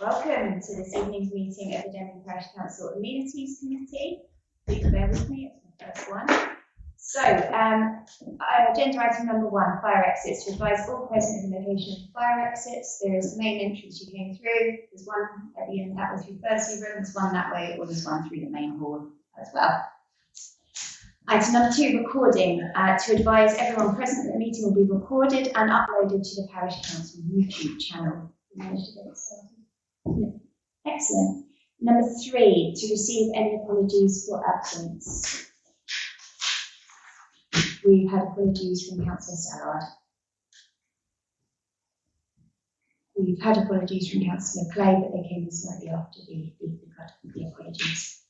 Welcome to this evening's meeting of the Denby Parish Council Amenities Committee. Please bear with me, it's the first one. So, agenda item number 1, fire exits. To advise all present of the location of the fire exits. There is the main entrance you came through. There's one at the end that way through Thursday Room, there's one that way, or there's one through the main hall as well. Item number 2, recording. To advise everyone present that the meeting will be recorded and uploaded to the Parish Council YouTube channel. Managed to get it started? Yeah. Excellent. Number 3, to receive any apologies for absence. We've had apologies from Councillor Stallard. We've had apologies from Councillor Clay, but they came slightly after the apologies.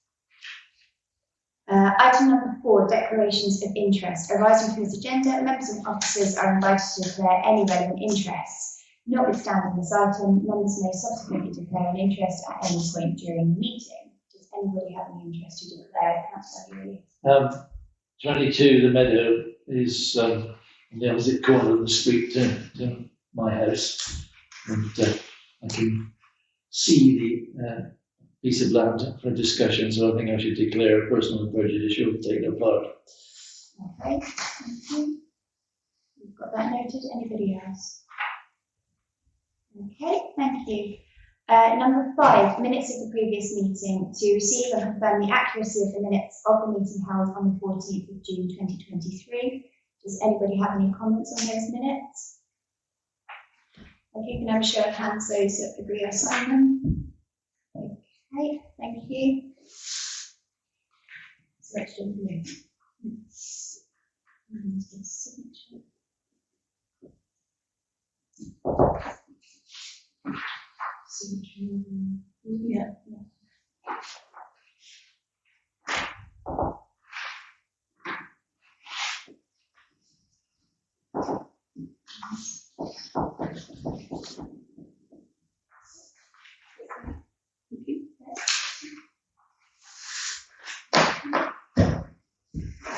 Item number 4, declarations of interest. Arising from this agenda, members and officers are invited to declare any relevant interests. Notwithstanding this item, members may subsequently declare an interest at any point during the meeting. Does anybody have any interest to declare? Councillor 22 The Meadow is on the opposite corner of the street to my house, and I can see the piece of land for discussion, so I think I should declare a personal and prejudicial take no part. Okay, thank you. We've got that noted. Anybody else? Okay, thank you. Number 5, minutes of the previous meeting. To receive and confirm the accuracy of the minutes of the meeting held on the 14th of June 2023. Does anybody have any comments on those minutes? Okay, can I have a show of hands those that agree I sign them? Okay, thank you. So let's do blue. Yeah.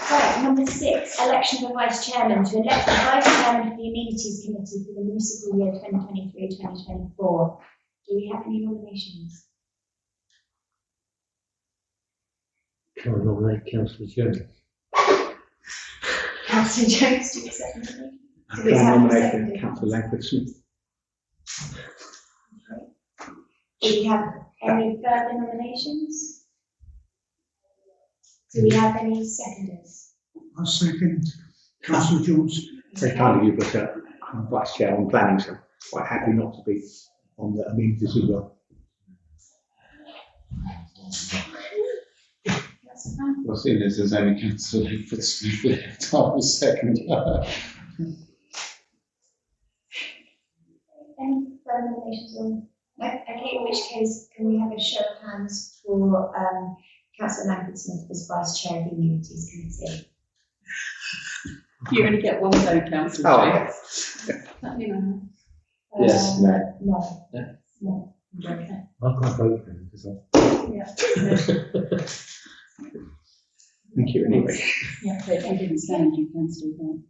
Right, number 6, election of a vice chairman. To elect the vice chairman of the Amenities Committee for the municipal year 2023-2024. Do we have any nominations? Can I nominate Councillor Jones? Councillor Jones, do we accept the nomination? I can nominate Councillor Langford Smith. Okay. Do we have any further nominations? Do we have any seconders? I second Councillor Jones. Very kind of you, but I'm vice chair on planning, so I'm quite happy not to be on the amenities as well. Well, seeing as there's only Councillor Langford Smith left, I will second her. Any further nominations on? No? Okay, in which case, can we have a show of hands for Councillor Langford Smith as Vice Chair of the Amenities Committee? You only get one vote, Councillor. Oh, yes. Yes, no. No. No. Okay. I can't vote for him because I. Yeah. Thank you anyway. Yeah, but if you didn't stand, you can still vote.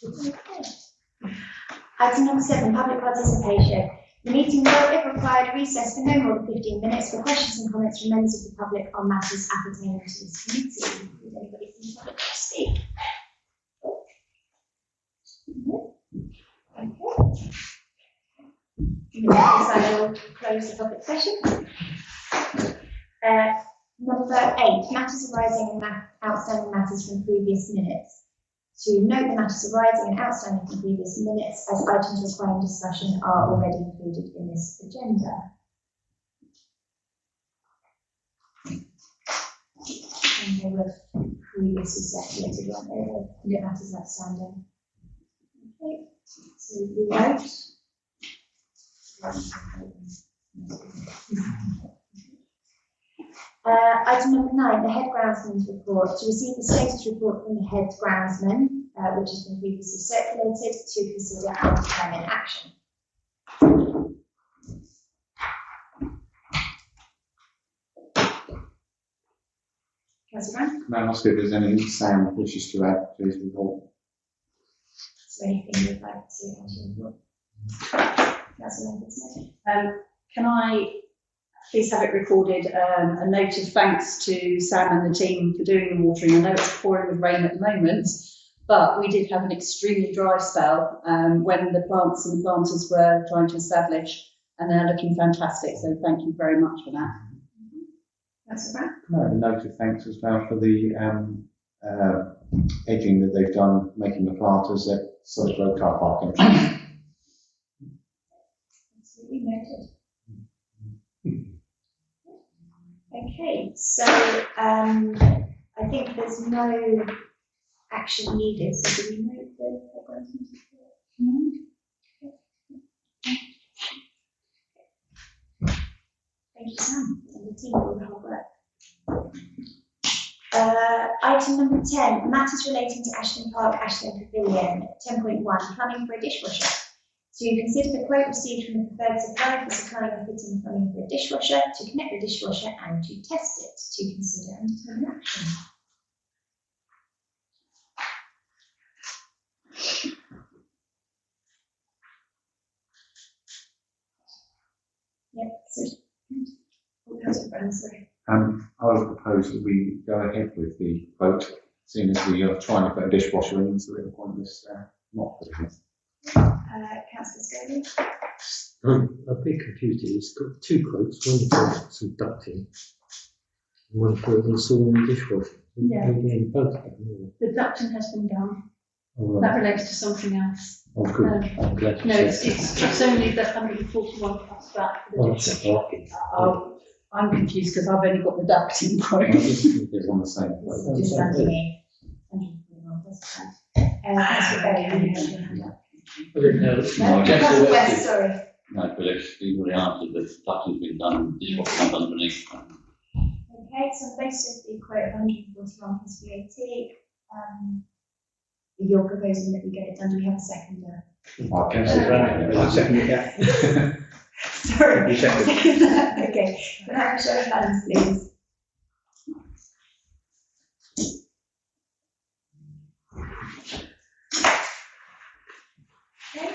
Okay. Item number 7, public participation. The meeting will, if required, recess for no more than 15 minutes for questions and comments from members of the public on matters appertaining to this committee. Does anybody from the public speak? Okay. I will close the public session. Number 8, matters arising and outstanding matters from previous minutes. To note the matters arising and outstanding from previous minutes as items requiring discussion are already included in this agenda. And they were previously circulated, weren't they? The matters outstanding. Okay, so we vote. Item number 9, the head groundsman's report. To receive the status report from the head groundsman, which has been previously circulated, to consider and determine action. Councillor Brown? May I ask if there's anything Sam wishes to add to his report? Is there anything you'd like to add? Councillor Smith. Can I please have it recorded, a note of thanks to Sam and the team for doing the watering. I know it's pouring with rain at the moment, but we did have an extremely dry spell when the plants and planters were trying to establish, and they're looking fantastic. So thank you very much for that. Councillor Brown. No, a note of thanks as well for the edging that they've done, making the planters at Solid Road car park entrance. Absolutely noted. Okay, so I think there's no action needed, so do we note the programs? Thank you, Sam, and the team for all the hard work. Item number 10, matters relating to Ashton Park, Ashton Pavilion. 10.1, plumbing for a dishwasher. To consider the quote received from the preferred supplier for supplying and fitting plumbing for a dishwasher, to connect the dishwasher and to test it, to consider and determine action. Yep, so, Councillor Brown, sorry. I would propose that we go ahead with the vote, seeing as we are trying to put a dishwasher in, so that one is not put in. Councillor Scobie. I'm a bit confused here. It's got two quotes, one for some ducting, and one for installing a dishwasher. Yeah. Again, both of them. The ducting has been done. All That right. relates to something else. Oh, good. I'm glad you No, said it's only the 141 plus that. For the Oh, that's dishwasher. okay. I'm confused because I've only got the ducting quote. It's on the same vote. Just under me. Councillor Berry, you had your hand up. I didn't know. No, No, just Councillor the- West, sorry. No, but we've already answered that ducting's been done, dishwasher comes underneath. Okay, so based of the quote of 141 plus VAT, you're proposing that we get it done. Do we have a seconder? Councillor Brown, I second it, yeah. Sorry. You second. Okay, can I have a show of hands, please? Okay.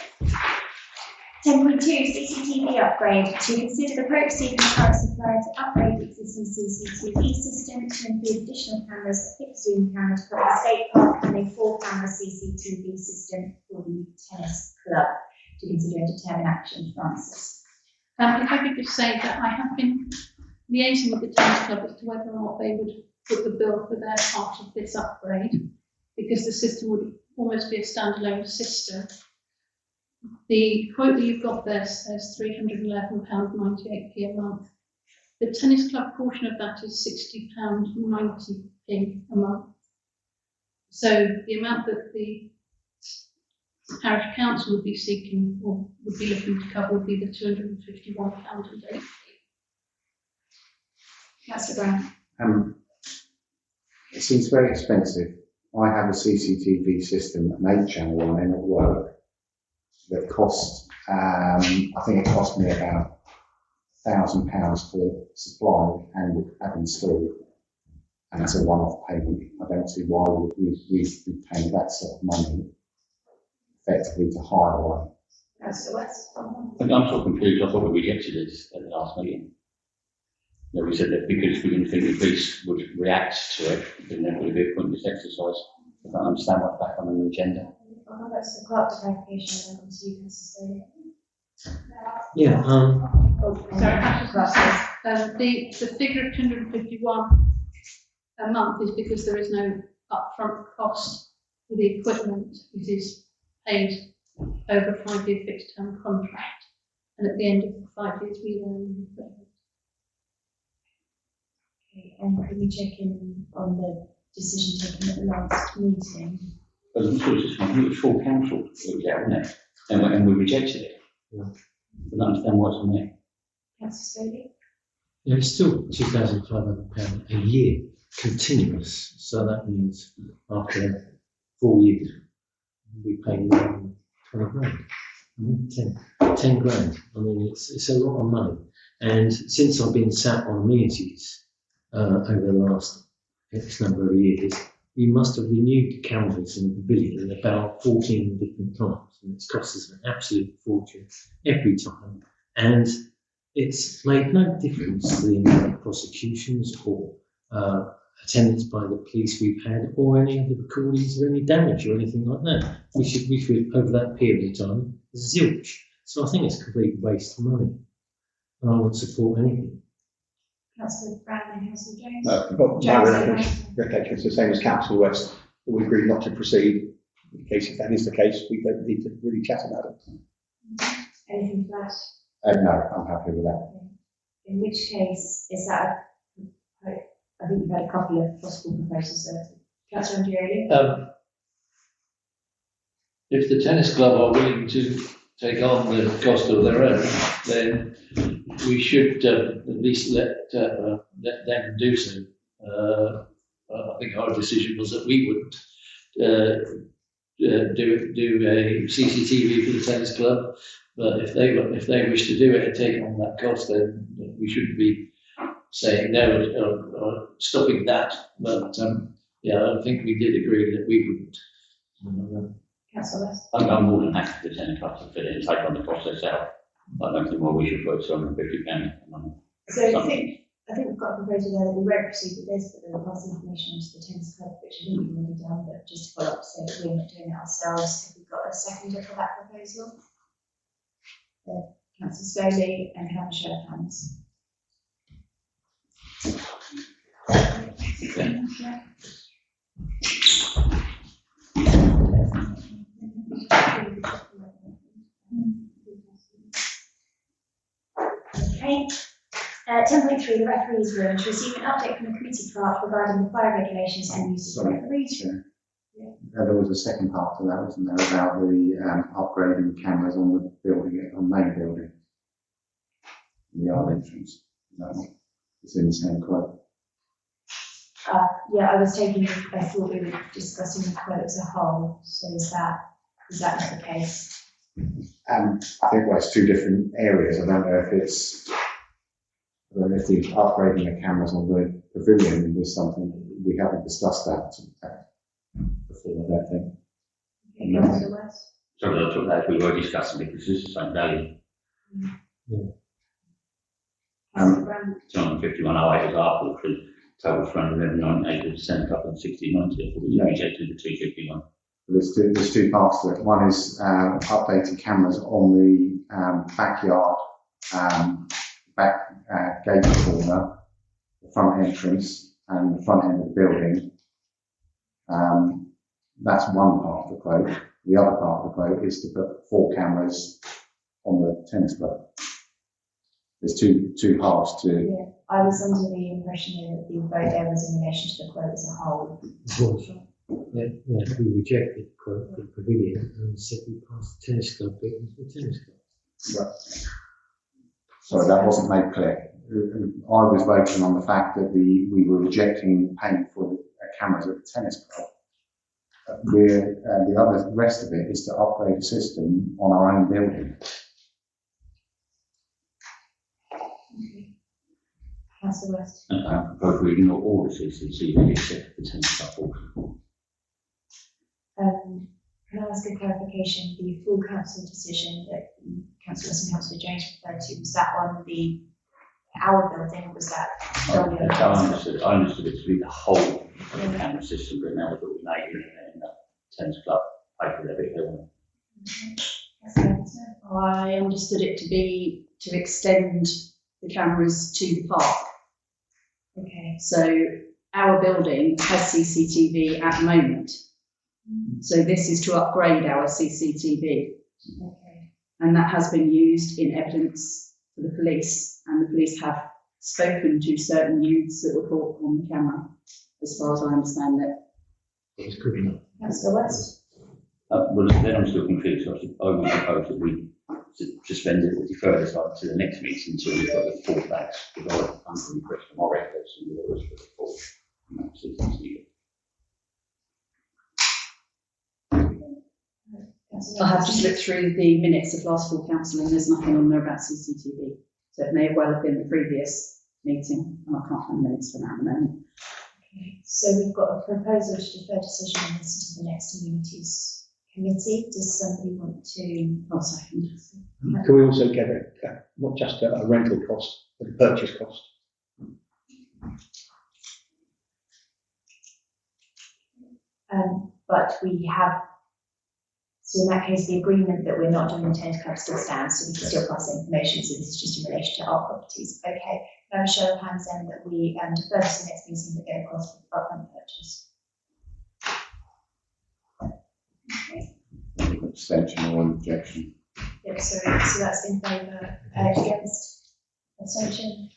10.2 CCTV upgrade. To consider the quote received from the current supplier to upgrade the existing CCTV system to include additional cameras, a fixed zoom camera to cover the skate park, and a 4-camera CCTV system for the tennis club. To consider and determine action. Francis. If I could just say that I have been liaising with the tennis club as to whether or not they would put the bill for their part of this upgrade, because the system would almost be a standalone system. The quote that you've got there says £311.98p a month. The tennis club portion of that is £60.90p a month. So the amount that the parish council would be seeking or would be looking to cover would be the £251.80. Councillor Brown. It seems very expensive. I have a CCTV system, an 8-channel one, and at work, that costs, I think it cost me about £1,000 to supply and would have installed. And it's a one-off payment. I don't see why we'd be paying that sort of money effectively to hire one. Councillor West. I'm so confused, I thought we rejected it at the last meeting. No, we said that because we didn't think the police would react to it, then it would be a pointless exercise. I don't understand what's back on the agenda. Oh, that's the clerk clarification, and then to you, Councillor Stoley. Yeah, Sorry, the figure of 251 a month is because there is no upfront cost for the equipment. It is paid over a 5-year fixed term contract, and at the end of the 5 years we own the equipment. Okay, and can we check in on the decision taken at the last meeting? But I'm sure it's just, I think it was full council that was there, wasn't it? And we rejected it. Yeah. I don't understand what's on there. Councillor Stoley? yeah, it's still £2,500 a year, continuous. So that means after 4 years, we pay 20 grand. 10 grand. I mean, it's a lot of money. And since I've been sat on amenities over the last X number of years, we must have renewed the cameras in the pavilion about 14 different times, and it's cost us an absolute fortune every time. And it's made no difference to the amount of prosecutions or attendance by the police we've had, or any other recordings of any damage or anything like that, which over that period of time is zilch. So I think it's a complete waste of money. And I won't support anything. Councillor Brown and Councillor Jones. But my recollection is the same as Councillor West. We agreed not to proceed. In case if that is the case, we don't need to really chat about it. Anything to add? No, I'm happy with that. In which case, is that, I think we've had a couple of possible proposals there. Councillor Andrioli? If the tennis club are willing to take on the cost of their own, then we should at least let them do so. I think our decision was that we wouldn't do a CCTV for the tennis club, but if they wish to do it and take on that cost, then we shouldn't be saying no or stopping that. But yeah, I think we did agree that we wouldn't. Councillor West? I'm more than happy for the tennis club to fit in and take on the cost themselves. I don't think we should put £250 a month. So I think we've got a proposal there that we won't proceed with this, but then we'll pass information on to the tennis club, which I think we've already done, but just to follow up to say that we're not doing it ourselves. Have we got a seconder for that proposal? Councillor Slowly and have a show of hands. Okay. 10.3, the referees room, to receive an update from the committee clerk regarding the fire regulations and use of the referees room. There was a second part to that, wasn't there, about the upgrading cameras on the building, on main building, the yard entrance. It's in the same quote. Yeah, I thought we were discussing the quote as a whole, so is that not the case? I think it's two different areas. I don't know if the upgrading the cameras on the pavilion was something we haven't discussed that before, I don't think. Okay, Councillor West? So I took that as we were discussing because this is the same value. Councillor Brown? 251.08 is our portion, total 311.98%, up on 60.90. I thought we rejected the 251. There's two parts to it. One is updating cameras on the backyard, gate corner, the front entrance, and the front end of the building. That's one part of the quote. The other part of the quote is to put 4 cameras on the tennis club. There's two halves to. Yeah, I was under the impression that the vote there was in relation to the quote as a whole. Yeah, we rejected the quote for the pavilion and said we passed the tennis club bit into the tennis club. Right. So that wasn't made clear. I was voting on the fact that we were rejecting paying for the cameras at the tennis club. The rest of it is to upgrade the system on our own building. Councillor West? Both we ignore all the CCTV except for the tennis club portion. Can I ask a clarification? The full council decision that Councillor West and Councillor Jones referred to, was that on our building, or was that solely on the I understood it to be the whole of the camera system, but now we've got made in the tennis club, pay for every hill. I understood it to be to extend the cameras to the park. Okay. So our building has CCTV at the moment. So this is to upgrade our CCTV. Okay. And that has been used in evidence for the police, and the police have spoken to certain youths that were caught on the camera, as far as I understand it. It's good enough. Councillor West? Well, then I'm still confused. I would propose that we suspend it or defer this up to the next meeting until we've got the full facts, because I'm under the impression my recollection that it was for the full CCTV. I have just looked through the minutes of last full council, and there's nothing on there about CCTV. So it may well have been the previous meeting, and I can't find minutes for that at the moment. Okay, so we've got a proposal to defer decision on this to the next amenities committee. Does somebody want to? I'll second. Can we also get not just a rental cost, but a purchase cost? But we have, so in that case, the agreement that we're not doing the Tennis Club still stands, so we can still pass information, so this is just in relation to our properties. Okay, now a show of hands then that we defer to the next meeting, but get a cost for upfront purchase. Okay. Abstention or objection? Yep, so that's in favour, against, abstention.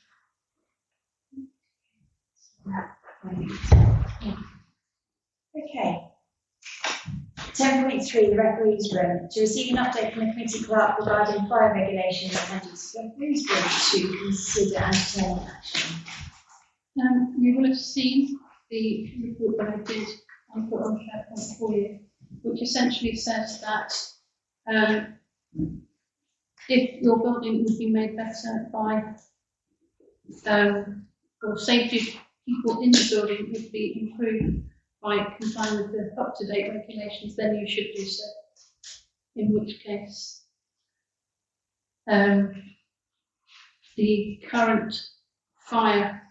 Okay. 10.3, the referees room. To receive an update from the committee clerk regarding fire regulations and its referees room to consider and take action. You will have seen the report that I did and put on SharePoint for you, which essentially says that if your building would be made better by, or safety people in the building would be improved by complying with the up-to-date regulations, then you should do so. In which case, the current fire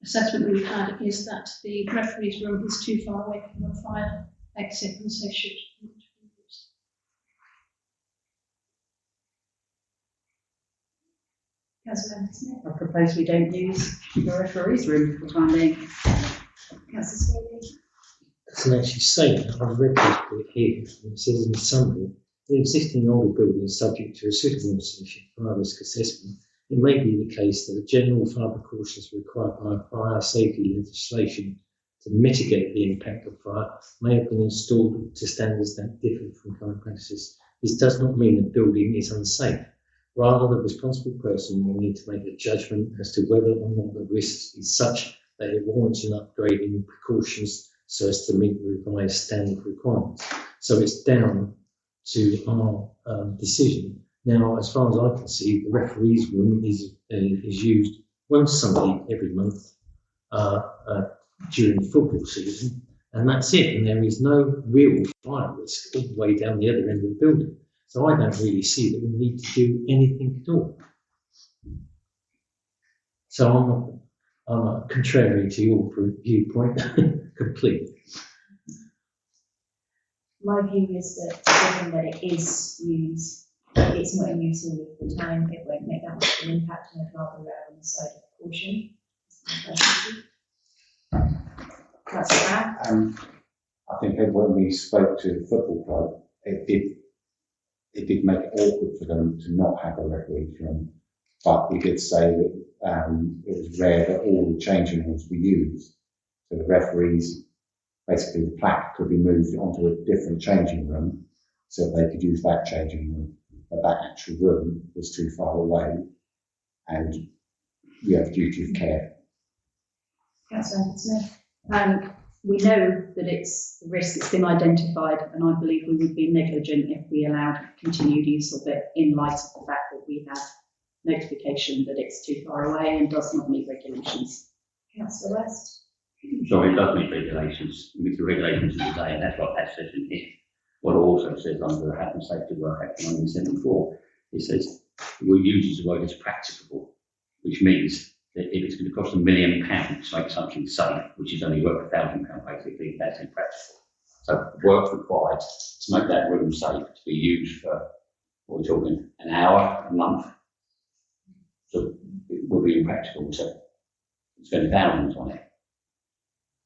assessment that we've had is that the referee's room is too far away from the fire exit, and so should not be used. Councillor Smith. I propose we don't use the referee's room for the time being. Councillor Staley. Doesn't actually say that. I've read this bit here. It says in the summary, the existing older building is subject to a suitable installation fire risk assessment. It may be the case that the general fire precautions required by fire safety legislation to mitigate the impact of fire may have been installed to standards that differ from current practices. This does not mean the building is unsafe. Rather, the responsible person will need to make a judgment as to whether or not the risk is such that it warrants an upgrade in precautions so as to meet the revised standard requirements. So it's down to our decision. Now, as far as I can see, the referee's room is used once somebody every month during the football season, and that's it. And there is no real fire risk all the way down the other end of the building. So I don't really see that we need to do anything at all. So I'm contrary to your viewpoint completely. My view is that given that it is used, it's not in use all of the time, it won't make that much of an impact, and I'd rather err on the side of caution. Councillor Brown. I think that when we spoke to the football club, it did make it awkward for them to not have a referee's room. But we did say that it was rare that all the changing rooms were used. So the referees, basically the plaque could be moved onto a different changing room so they could use that changing room. But that actual room was too far away, and we have duty of care. Councillor Smith. We know that the risk has been identified, and I believe we would be negligent if we allowed continued use of it in light of the fact that we have notification that it's too far away and does not meet regulations. Councillor West. So it does meet regulations, meet the regulations of the day, and that's what that says in here. What it also says under the Health and Safety Work Act 1974, it says we use the word as practicable, which means that if it's going to cost £1 million to make something safe, which is only worth £1,000 basically, that's impractical. So work required to make that room safe to be used for, what we're talking, an hour, a month. So it will be impractical to spend thousands on it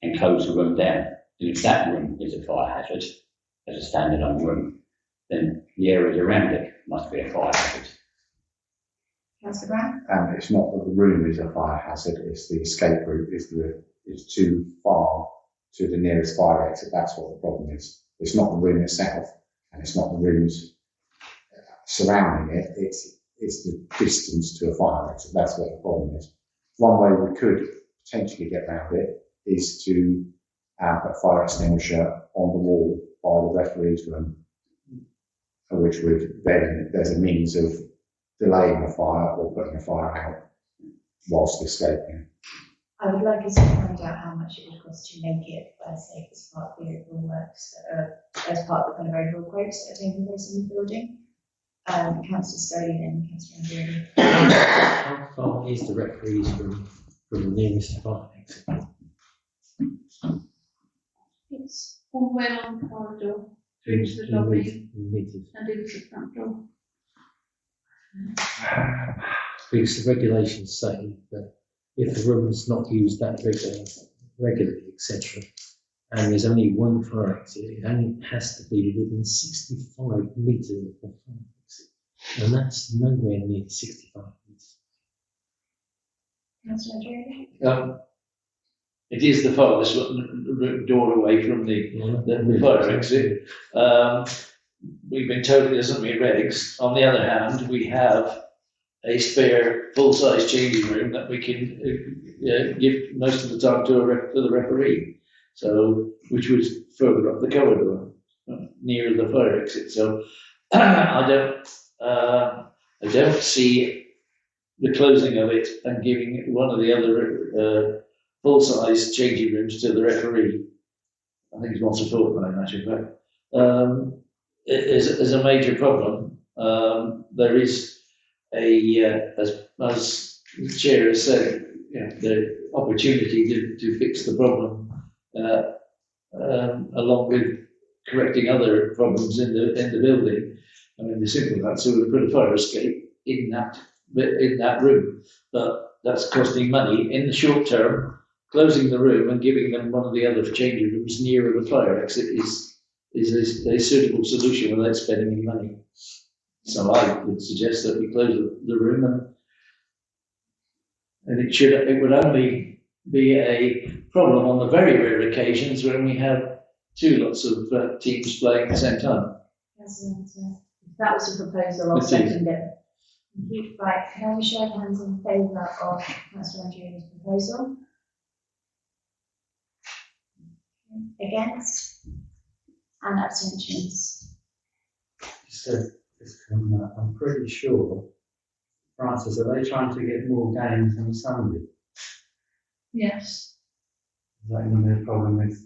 and close the room down. And if that room is a fire hazard, as a standalone room, then the areas around it must be a fire hazard. Councillor Brown. It's not that the room is a fire hazard, it's the escape route is too far to the nearest fire exit. That's what the problem is. It's not the room itself, and it's not the rooms surrounding it, it's the distance to a fire exit. That's what the problem is. One way we could potentially get around it is to put a fire extinguisher on the wall by the referee's room, which would then, there's a means of delaying the fire or putting the fire out whilst escaping. I would like us to find out how much it would cost to make it, say, as part of the overall works, as part of the kind of overall quotes that are taking place in the building. Councillor Scully and Councillor Andrew. How far is the referees from the nearest fire exit? It's all the way along the corridor, through to the lobby and into the front door. Because the regulations say that if the room's not used that regularly, etc., and there's only one fire exit, it only has to be within 65 metres of the fire exit. And that's nowhere near 65 metres. Councillor Andrew. It is the farthest door away from the fire exit. We've been told it doesn't meet regs. On the other hand, we have a spare full-size changing room that we can give most of the time to the referee. So, which was further up the corridor, nearer the fire exit. So, I don't see the closing of it and giving one of the other full-size changing rooms to the referee. I think it's once a fortnight, in actual fact. Is a major problem. There is as the chair has said, the opportunity to fix the problem along with correcting other problems in the building. I mean, the simple answer would put a fire escape in that room, but that's costing money in the short term. Closing the room and giving them one of the other changing rooms nearer the fire exit is a suitable solution without spending any money. So I would suggest that we close the room, and it would only be a problem on the very rare occasions when we have two lots of teams playing at the same time. That was a proposal, I'll second it. Right, can we show hands in favour of Councillor Andrew's proposal? Against? And abstentions? I'm pretty sure, Francis, are they trying to get more games on Sunday? Yes. Is that going to be a problem with,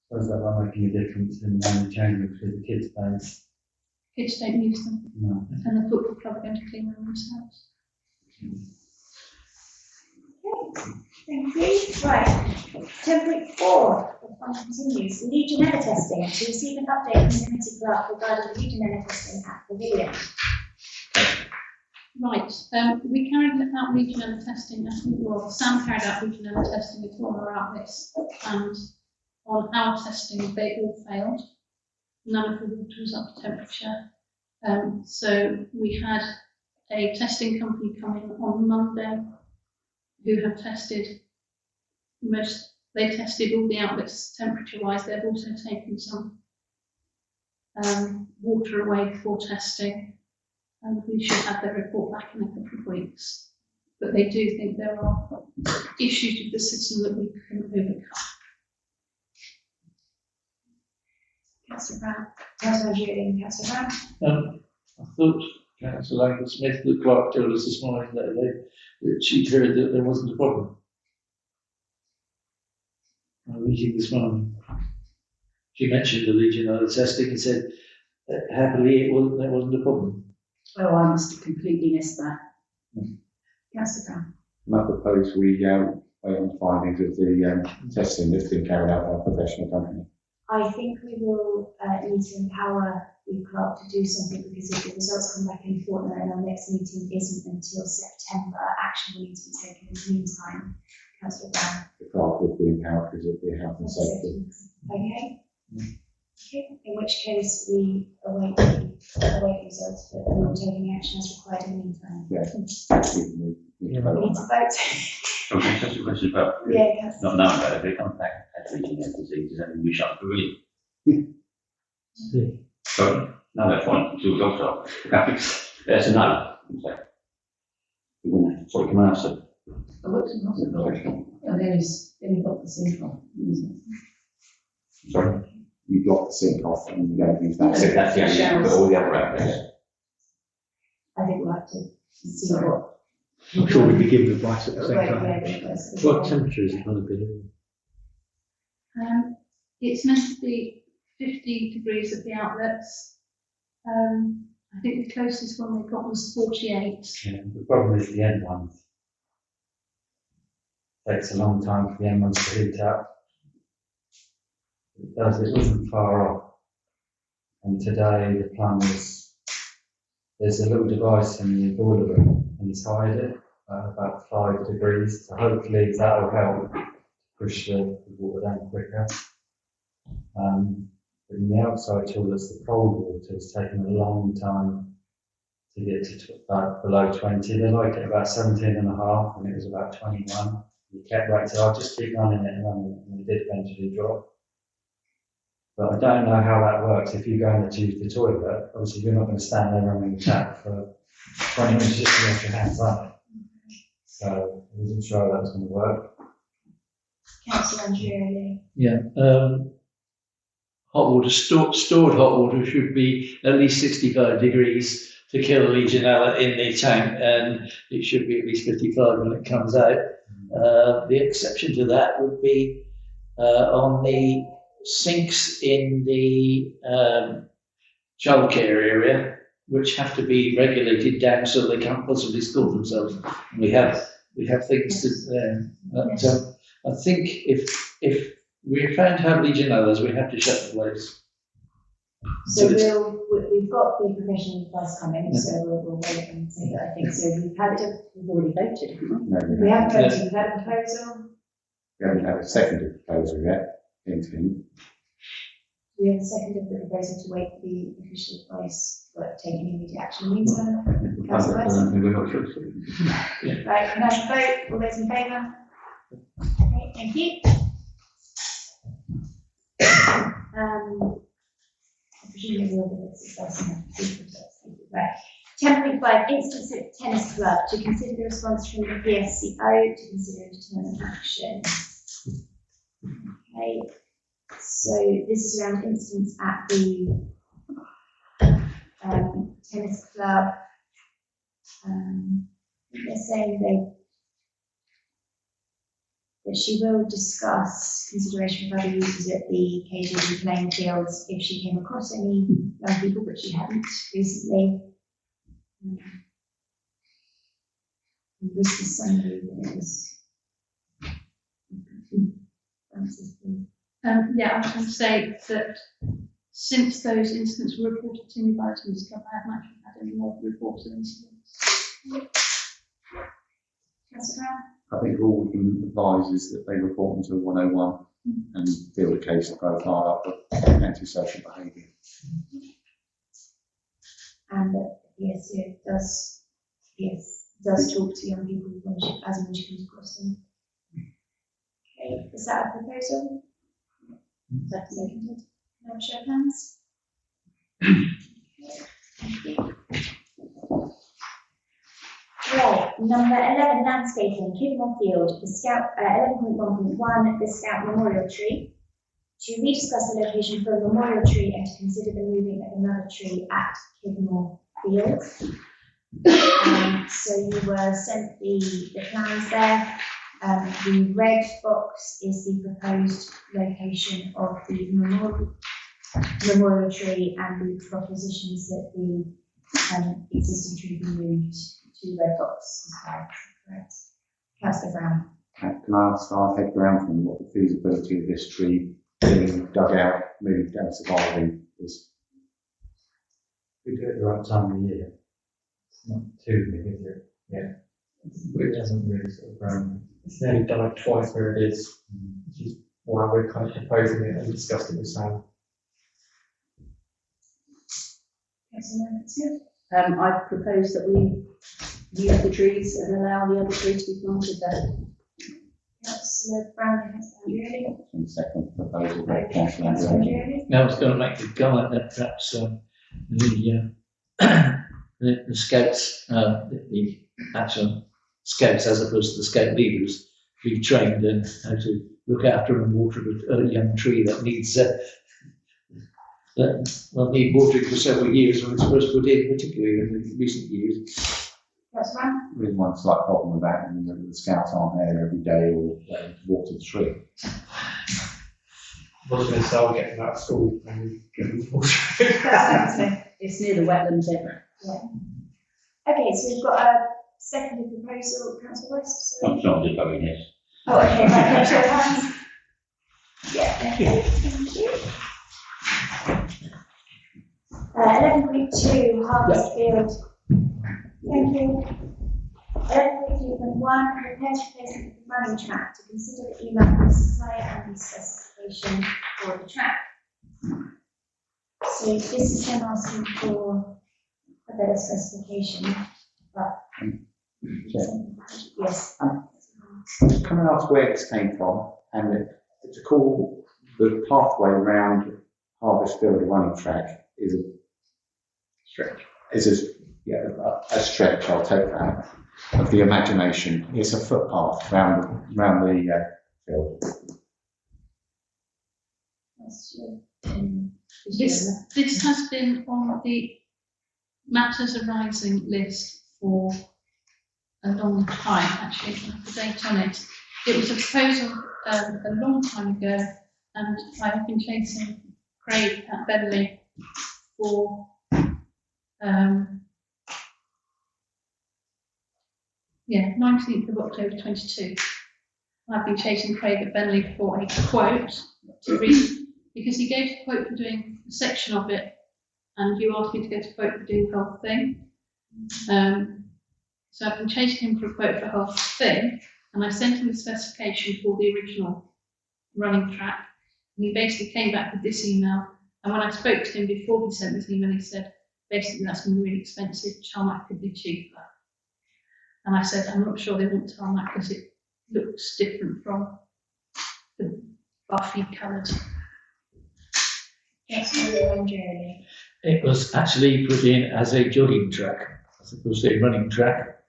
suppose that might making a difference in the change for the kids' plays? Kids don't use them, No. and the football club are going to clean them themselves. Thank you. Right, 10.4, the fund continues. Legionella testing. To receive an update from the committee clerk regarding Legionella testing at Pavilion. Right, we carried out Legionella testing, Sam carried out Legionella testing at all our outlets, and on our testing they all failed. None of the water was up to temperature. So we had a testing company come in on Monday who have tested they tested all the outlets temperature wise. They've also taken some water away for testing, and we should have their report back in a couple of weeks. But they do think there are issues with the system that we can overcome. Councillor Brown. Councillor Andrew, Councillor Brown. I thought Councillor Langford Smith, the clerk, told us this morning that she'd heard that there wasn't a problem. Reading this morning, she mentioned the Legionella testing and said happily there wasn't a problem. Oh, I must have completely missed that. Councillor Brown. And I propose we wait on the findings of the testing that's been carried out by a professional company. I think we will need to empower the clerk to do something, because if the results come back in a fortnight and our next meeting isn't until September, action will need to be taken in the meantime. Councillor Brown. The clerk would be empowered because it would be health and safety. Okay. Okay. In which case we await the results, but we will take any action as required in the meantime. We need to vote. Okay, just a question about Yeah, Councillor. not knowing about it. If they come back as Legionella disease, does that mean we shut the pavilion? Yeah. Sorry, no, that's fine. Two dogs are. That's a no. We wouldn't have to. Sorry, can I answer? I looked at nothing. And then you got the sinkhole. Sorry. You block the sink off and you don't use that. That's the only, but all the other outlets. I think we'll have to see what I'm sure we could give the advice at the same Right, time. yeah, it was- What temperature is it going to be? It's meant to be 50 degrees at the outlets. I think the closest one they got was 48. Yeah, the problem is the end ones. Takes a long time for the end ones to heat up. It does, it wasn't far off. And today the plumbers, there's a little device in the boiler room and he's hired it at about 5 degrees. So hopefully that will help push the water down quicker. But in the outside toilets, the cold water has taken a long time to get to about below 20. They like it about 17.5 and it was about 21. We kept right, so I'll just keep running it and running it, and it did eventually drop. But I don't know how that works. If you go in to use the toilet, obviously you're not going to stand there running the tap for 20 minutes just to wash your hands, are you? So I wasn't sure how that was going to work. Councillor Andreoli. Yeah, hot water, stored hot water should be at least 65 degrees to kill Legionella in the tank, and it should be at least 55 when it comes out. The exception to that would be on the sinks in the childcare area, which have to be regulated down so they can't possibly scald themselves. We have things that I think if we're found to have Legionellas, we have to shut the place. So we've got the professional advice coming, so we'll wait and see. I think so. We've already voted, haven't No, we? We have voted. We've had a proposal. We haven't had a seconded proposal yet. Anything. We have a second of the proposal to wait for the official advice, but taking immediate action in the meantime. Councillor West. We're not sure. So, Right, can I have a vote? All those in favour? Okay, thank you. Presumably all the bits of advice. Right. 10.5, instance at tennis club, to consider the response from the PSCO, to consider and determine action. Okay, so this is around instance at the tennis club. They're saying that she will discuss consideration of other users at the KJB playing fields if she came across any young people, but she hadn't recently. This is somebody that was. Yeah, I was going to say that since those incidents were reported to me by the tennis club, I haven't actually had any more reports of incidents. Councillor Brown? I think all we can advise is that they report them to 101 and build a case profile up of antisocial behaviour. And that PSCO does talk to young people when she comes across them. Okay, is that a proposal? That's seconded. No show of hands. Thank you. Right, number 11, landscaping, Kidmore Field, the Scout, 11.1.1, the Scout Memorial Tree. To rediscuss the location for a memorial tree and to consider the moving of another tree at Kidmore Field. So you were sent the plans there. The red box is the proposed location of the memorial tree and the propositions that the existing tree be moved to red box as well. Correct. Councillor Brown. Can I ask our head ground from what the feasibility of this tree being dug out, moved and surviving is? We do it the right time of year. It's not too big, is it? Yeah. It hasn't really sort of grown. It's nearly died twice where it is, which is why we're kind of proposing it and discussing it with Sam. Councillor Smith. I propose that we use the trees and allow the other trees to be planted there. Councillor Brown and Councillor Andreoli. And second proposal by Okay, Councillor Councillor Andreoli. Andreoli. Now I was going to make the comment that perhaps the scouts, the actual scouts as opposed to the scout leaders, be trained in how to look after and water a young tree that needs that will need watering for several years when it's first put in, particularly in the recent years. Councillor Brown? There is one slight problem with that, and the scouts aren't there every day or they water the tree. I was going to say, I'll get them out of school and get them to water. It's near the wetlands area. Okay, so we've got a second proposal, Councillor West, sorry. I'm not just voting yes. Oh, okay, right, show of hands. Yeah, okay, thank you. 11.2, Harvest Field. Thank you. 11.2.1, repairs replacement of the running track to consider the email from the supplier and the specification for the track. So this is them asking for a better specification, but. Yes. Can I ask where this came from, and to call the pathway around Harvest Field a running track is a stretch. A stretch. I'll take that of the imagination. It's a footpath round the field. This has been on the matters arising list for a long time, actually, the date on it. It was a proposal a long time ago, and I have been chasing Craig at Bentley for 19th of October 22. I've been chasing Craig at Bentley for a quote to read, because he gave a quote for doing a section of it, and you asked me to get a quote for doing the whole thing. So I've been chasing him for a quote for the whole thing, and I sent him the specification for the original running track, and he basically came back with this email. And when I spoke to him before he sent this email, he said, basically, that's going to be really expensive, tarmac could be cheaper. And I said, I'm not sure they want tarmac because it looks different from the buffy coloured. It was actually put in as a jogging track, as opposed to a running track.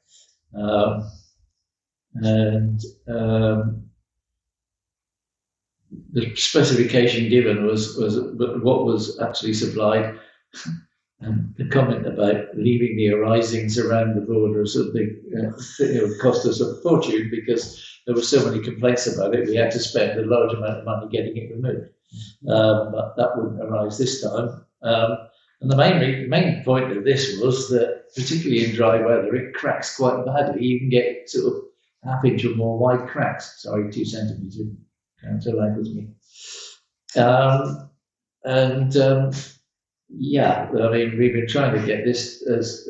The specification given was what was actually supplied. And the comment about leaving the arisings around the borders of the cost us a fortune, because there were so many complaints about it. We had to spend a large amount of money getting it removed. But that wouldn't arise this time. And the main point of this was that, particularly in dry weather, it cracks quite badly. You can get sort of half-inch or more wide cracks. Sorry, 2 centimetres. Counter language me. Yeah, I mean, we've been trying to get this, as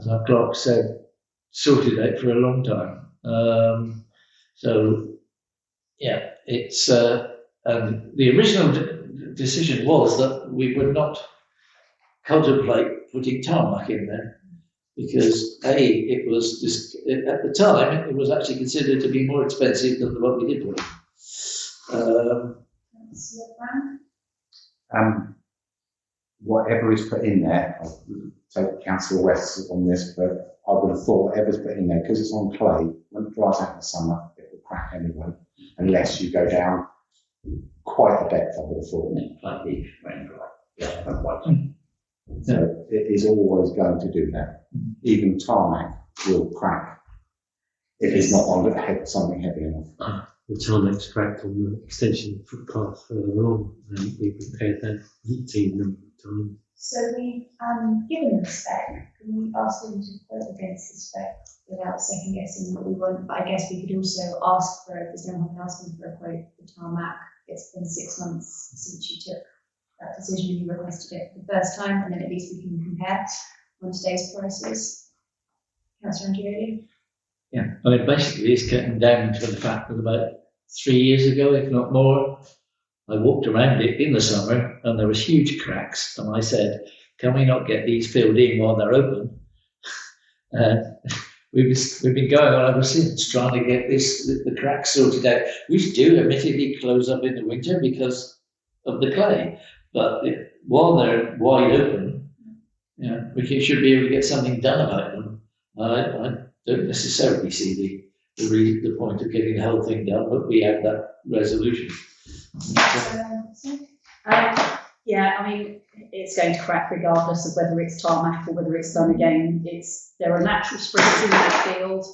our clerk said, sorted out for a long time. So, yeah, it's and the original decision was that we would not contemplate putting tarmac in there, because it was just, at the time it was actually considered to be more expensive than the one we did with. Whatever is put in there, I'll take Councillor West on this, but I would have thought whatever's put in there, because it's on clay, when it dries out in the summer, it will crack anyway, unless you go down quite a depth, I would have thought. Like beach, rain dry. Yeah, that's right. So it is always going to do that. Even tarmac will crack if it's not on something heavy enough. The tarmac's cracked on the extension footpath further along, and we've repaired that 18 number of times. So we've given them the spec. Can we ask them to quote against the spec without second guessing what we want? But I guess we could also ask for, if there's no one asking for a quote for tarmac, it's been 6 months since you took that decision and you requested it for the first time, and then at least we can compare on today's prices. Councillor Angioli? Yeah, I mean, basically it's getting down to the fact that about 3 years ago, if not more, I walked around it in the summer and there was huge cracks, and I said, can we not get these filled in while they're open? We've been going on ever since trying to get the cracks sorted out, which do admittedly close up in the winter because of the clay, but while they're wide open, we should be able to get something done about them. I don't necessarily see the point of getting the whole thing done, but we have that resolution. Yeah, I mean, it's going to crack regardless of whether it's tarmac or whether it's done again. There are natural springs in that field,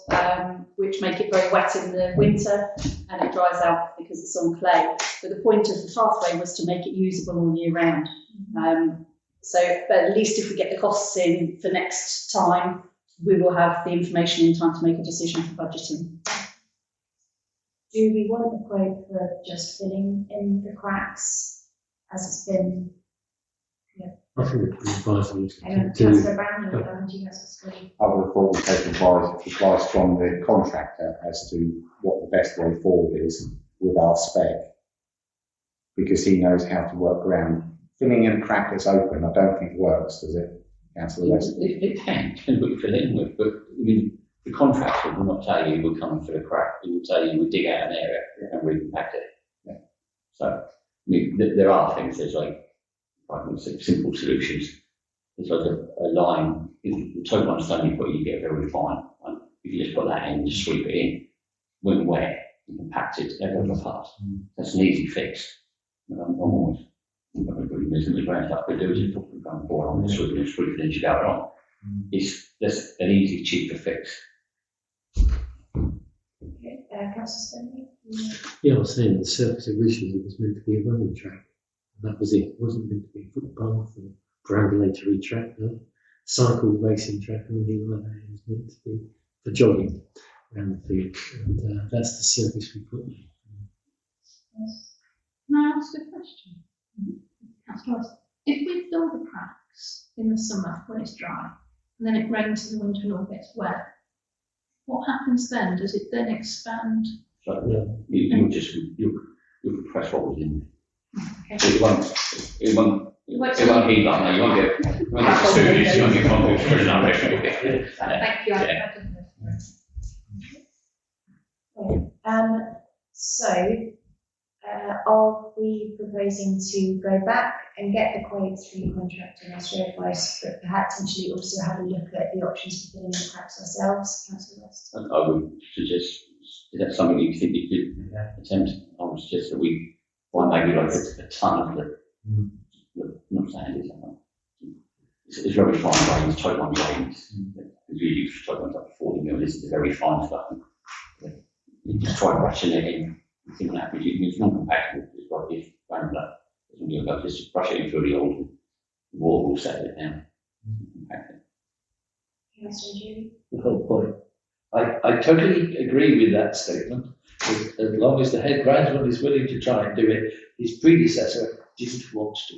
which make it very wet in the winter, and it dries out because it's on clay. But the point of the pathway was to make it usable all year round. But at least if we get the costs in for next time, we will have the information in time to make a decision for budgeting. Do we want a quote for just filling in the cracks as it's been? I think we can advise them And to Councillor Brown, do you guys have I would have thought we'd take advice from the contractor as to what the best way forward is with our spec, because he knows how to work around. Filling in a crack that's open, I don't think works, does it, Councillor West? It can, depends what you fill in with, but I mean, the contractor will not tell you we'll come and fill a crack. He will tell you we'll dig out an area and recompact it. Yeah. So, I mean, there are things, there's like, I can say simple solutions. There's like a line, the total one stone you put, you get very fine. And if you just put that in, just sweep it in, when wet, you compact it, never apart. That's an easy fix. I'm always, there's the ground stuff we do is put the ground board on, sweep it in, you go on. That's an easy, cheaper fix. Okay, Councillor Stanley? Yeah, I was saying the surface originally was meant to be a running track. And that was it. It wasn't meant to be a footpath or perambulatory track, no. Cycle racing track or anything like that. It was meant to be for jogging around the field. And that's the surface we put in. Can I ask a question? Councillor West, if we fill the cracks in the summer when it's dry, and then it rains in the winter and all gets wet, what happens then? Does it then expand? So you'll press what was in. Okay. It won't heat like that, you won't get sewage, you won't get compost, for example. Thank you. Yeah. Are we proposing to go back and get the quotes from the contractor and ask for advice, but perhaps potentially also have a look at the options for filling in the cracks ourselves, Councillor West? I would suggest, is that something you think you could attempt? I would suggest that we find maybe like a ton of the not sand is that it's very fine grains, type 1 grains. You use type 1 up to 40 mil, this is very fine stuff. You just try brushing it in. You think that it's non-compactable, it's got this granular. You'll go just brush it in through the old wall, will settle it down. Councillor Julie? The whole point. I totally agree with that statement. As long as the head groundsman is willing to try and do it, his predecessor didn't want to.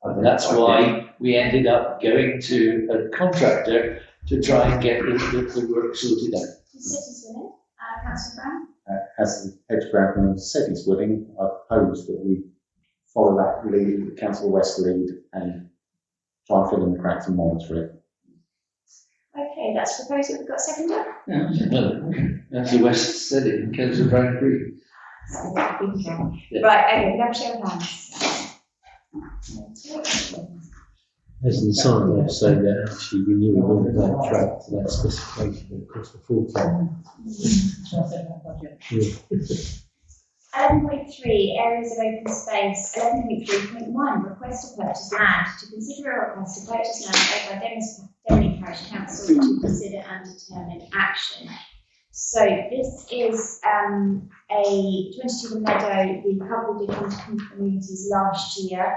And that's why we ended up going to a contractor to try and get the work sorted out. Citizens willing? Councillor Brown? As the head groundsman said he's willing, I propose that we follow that lead, Councillor West lead, and try and fill in the cracks and monitor it. Okay, that's proposed. We've got a seconder. As the West said it, in case of Brown Green. Yeah. Right, okay, we have a show of hands. As the sign off say that actually renewing all of that track to that specification would cost a fortune. Yeah. 11.3 areas of open space. 11.3.1 request to purchase land. To consider a request to purchase land owned by Deming Parish Council to consider and determine action. So this is a 22 The Meadow. We coupled it into communities last year,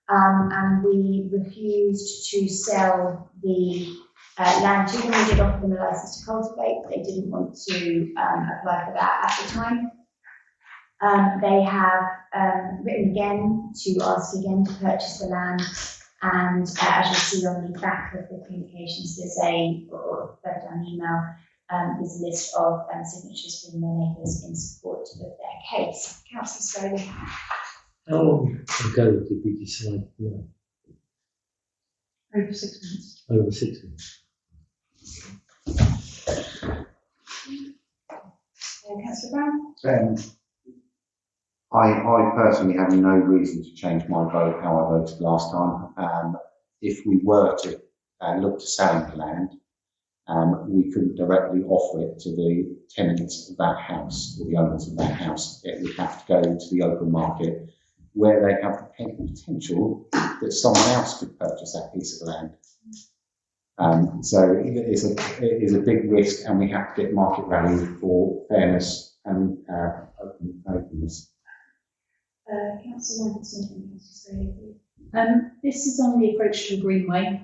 and we refused to sell the land to them. We did offer them a license to cultivate, but they didn't want to apply for that at the time. They have written again to ask again to purchase the land, and as you'll see on the back of the communications, there's or further down the email, there's a list of signatures from their neighbours in support of their case. Councillor Slowly. How long ago did we decide? No, Over 6 months. over 6 months. Councillor Brown. I personally have no reason to change my vote how I voted last time. If we were to look to selling the land, we couldn't directly offer it to the tenants of that house or the owners of that house. It would have to go to the open market where they have the potential that someone else could purchase that piece of land. So it is a big risk, and we have to get market value for fairness and openness. Councillor Robinson and Councillor Staley. This is on the approach to a greenway,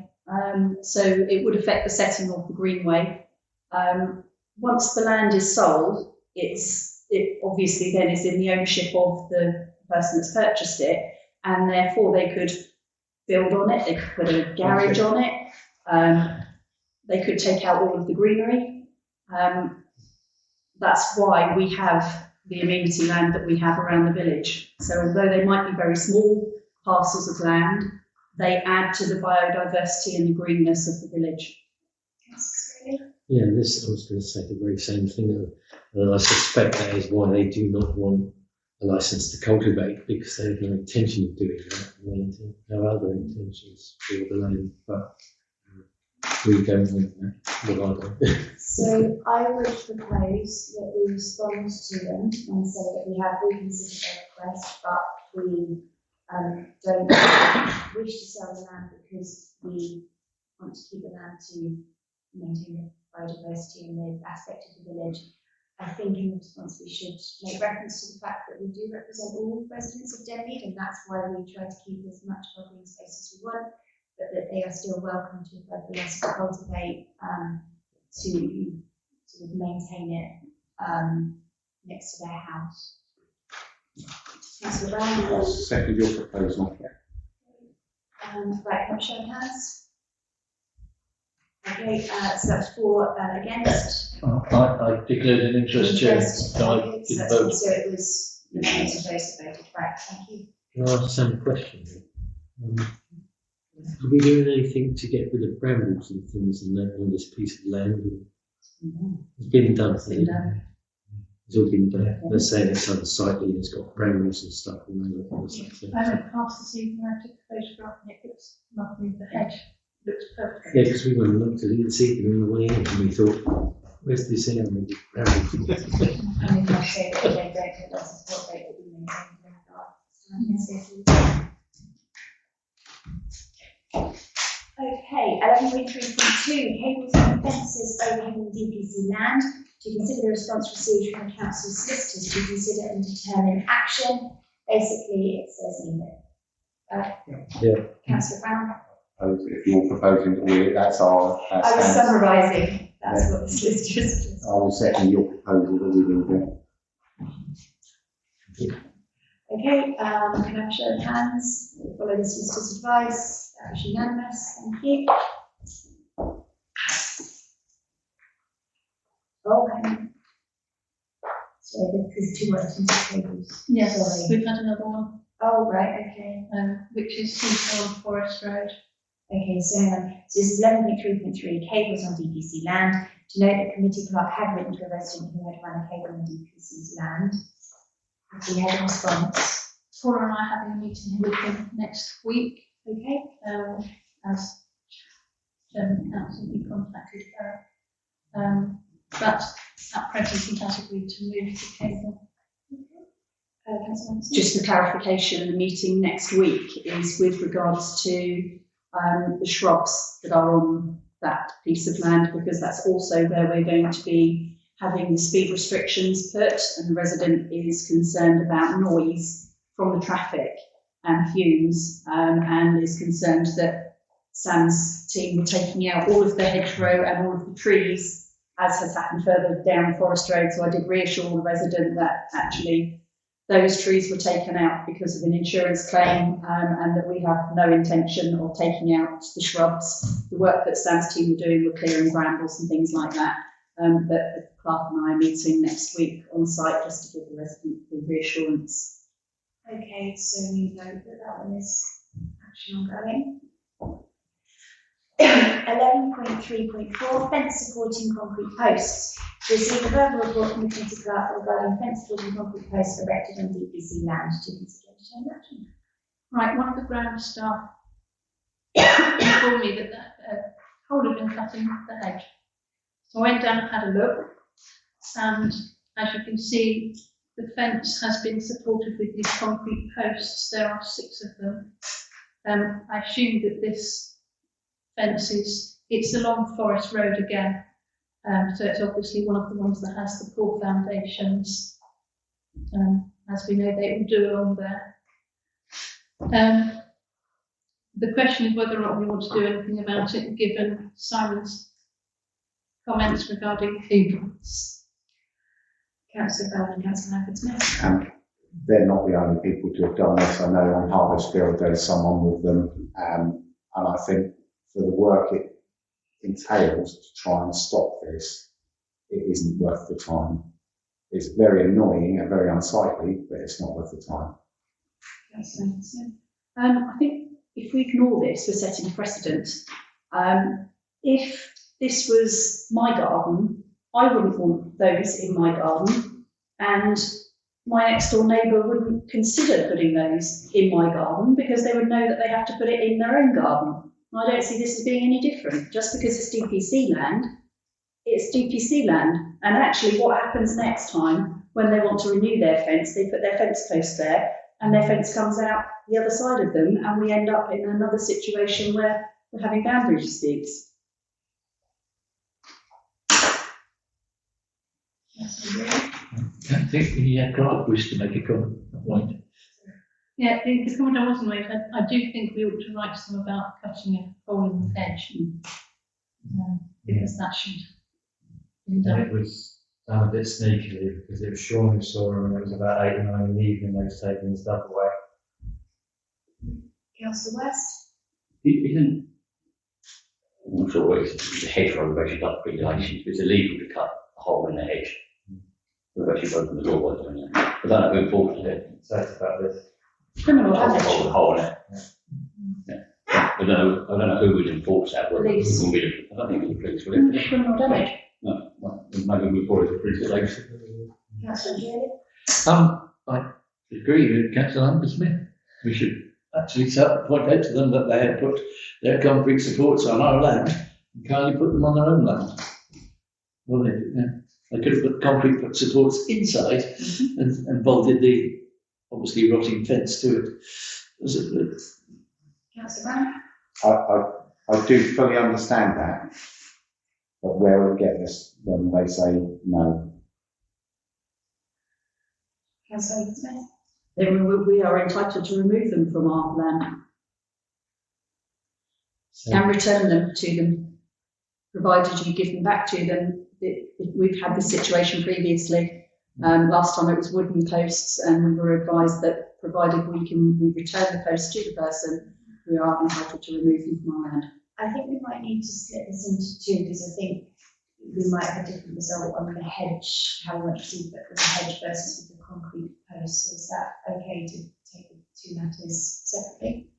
so it would affect the setting of the greenway. Once the land is sold, it obviously then is in the ownership of the person that's purchased it, and therefore they could build on it, they could put a garage on it, they could take out all of the greenery. That's why we have the amenity land that we have around the village. So although they might be very small parcels of land, they add to the biodiversity and the greenness of the village. Yeah, this, I was going to say the very same thing, and I suspect that is why they do not want a license to cultivate, because they have no intention of doing that, and they have other intentions for the land, but we don't want that. Well, I don't. So I would propose that we respond to them and say that we have reconsidered their request, but we don't wish to sell the land because we want to keep the land to maintain the biodiversity and the aspect of the village. I think in response we should make reference to the fact that we do represent all residents of Denmead, and that's why we try to keep as much of our green space as we want, but that they are still welcome to nevertheless cultivate to sort of maintain it next to their house. Councillor Brown. Second your proposal. Right, show of hands. Okay, so that's 4 against. I declared an interest, Chair. So I Okay, didn't so vote. it was unanimous of those who voted. Right, thank you. Can I ask Sam a question? Are we doing anything to get rid of brambles and things and that on this piece of land? It's been done. It's been done. It's all been done. They're saying it's unsightly and it's got brambles and stuff all over it. I went past this evening, I took a photograph and it looks nothing with the hedge. Looks perfect. Yeah, because we went and looked at it this evening on the way in and we thought, where's this area with brambles? I mean, I say that they don't have lots of support rate that we maintain in our Okay, 11.3.2, cables and fences overhanging DPC land. To consider the response received from the council solicitors to consider and determine action. Basically, it says in it. Councillor Brown. If you're proposing that that's our. I was summarising. That's what the solicitors. I will second your proposal that we will do. Okay, can I have a show of hands? Follow the solicitor's advice. That was unanimous. Thank you. Okay. So there's 2 items of tables. Yes, Sorry. we've had another one, Oh, right, okay. which is East on Forest Road. Okay, so this is 11.3.3, cables on DPC land. To note that committee clerk had written to a resident who had run a cable on DPC's land. Have we had a response? Paula and I are having a meeting with them next week. Okay. As Chairman Council, we contacted her. But at present, he has agreed to move the cable. Just for clarification, the meeting next week is with regards to the shrubs that are on that piece of land, because that's also where we're going to be having the speed restrictions put, and the resident is concerned about noise from the traffic and fumes, and is concerned that Sam's team were taking out all of the hedgerow and all of the trees, as has happened further down Forest Road. So I did reassure the resident that actually those trees were taken out because of an insurance claim, and that we have no intention of taking out the shrubs. The work that Sam's team were doing were clearing brambles and things like that. But the clerk and I are meeting next week on site just to give the resident the reassurance. Okay, so we know that one is action ongoing. 11.3.4, fence supporting concrete posts. To receive a verbal report from the committee clerk regarding fence supporting concrete posts erected on DPC land to consider and determine action. Right, one of the ground staff informed me that the hole had been cut in the hedge. So I went down and had a look, and as you can see, the fence has been supported with these concrete posts. There are 6 of them. I assume that this fence it's along Forest Road again. So it's obviously one of the ones that has the poor foundations. As we know, they all do along there. The question is whether or not we want to do anything about it, given Simon's comments regarding hooligans. Councillor Bell and Councillor Hafford-Smith. They're not the only people to have done this. I know on Harvestfield there's someone with them, and I think for the work it entails to try and stop this, it isn't worth the time. It's very annoying and very unsightly, but it's not worth the time. Councillor Hafford-Smith. I think if we ignore this, we're setting a precedent. If this was my garden, I wouldn't want those in my garden, and my next door neighbour wouldn't consider putting those in my garden because they would know that they have to put it in their own garden. I don't see this as being any different. Just because it's DPC land, it's DPC land. And actually what happens next time when they want to renew their fence, they put their fence post there and their fence comes out the other side of them, and we end up in another situation where we're having boundary disputes. I think the clerk wished to make a point. Yeah, the comment I wasn't made, I do think we ought to write some about cutting a hole in the hedge, because that should be And done. it was done a bit sneakily because it was Sean who saw him and it was about 8 or 9 in the evening they was taking his stuff away. Councillor West. Isn't, I'm not sure what it is, the hedge road actually got regulations, but it's illegal to cut a hole in the hedge. We've actually broken the law by doing that. I don't know who enforces it. So it's about this. Criminal There's a damage. hole in it. Yeah. I don't know who would enforce that. Whether it Police. would be I don't think it's the police, will it? Criminal damage. No, well, maybe we call it the police station. Councillor Daly. I agree with Councillor Hafford-Smith. We should actually point out to them that they have put their concrete supports on our land and kindly put them on their own land. Well, they could have put concrete supports inside and bolted the obviously rotting fence to it. Councillor Brown. I do fully understand that, but where will we get this when they say no? Councillor Smith. Then we are entitled to remove them from our land and return them to them, provided you give them back to them. We've had this situation previously. Last time it was wooden posts, and we were advised that provided we return the post to the person, we are entitled to remove them from our land. I think we might need to split this into two, because I think we might have a different result on the hedge, how we want to proceed with the hedge versus with the concrete posts. So is that okay to take the two matters separately?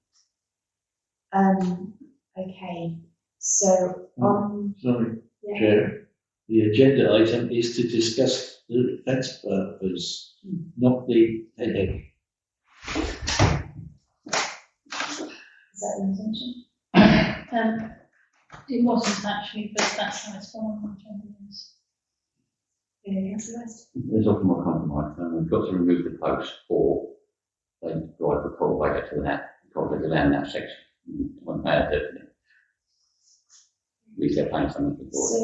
Okay, so Sorry, yeah. Chair. The agenda item is to discuss the fence purpose, not the headache. Is that the intention? It wasn't actually, but that's how it's gone on the agenda. Yeah, Councillor West. There's often more compromise. We've got to remove the post, or they drive the cultivator to that, cultivator down that section. At least they're paying something for it. So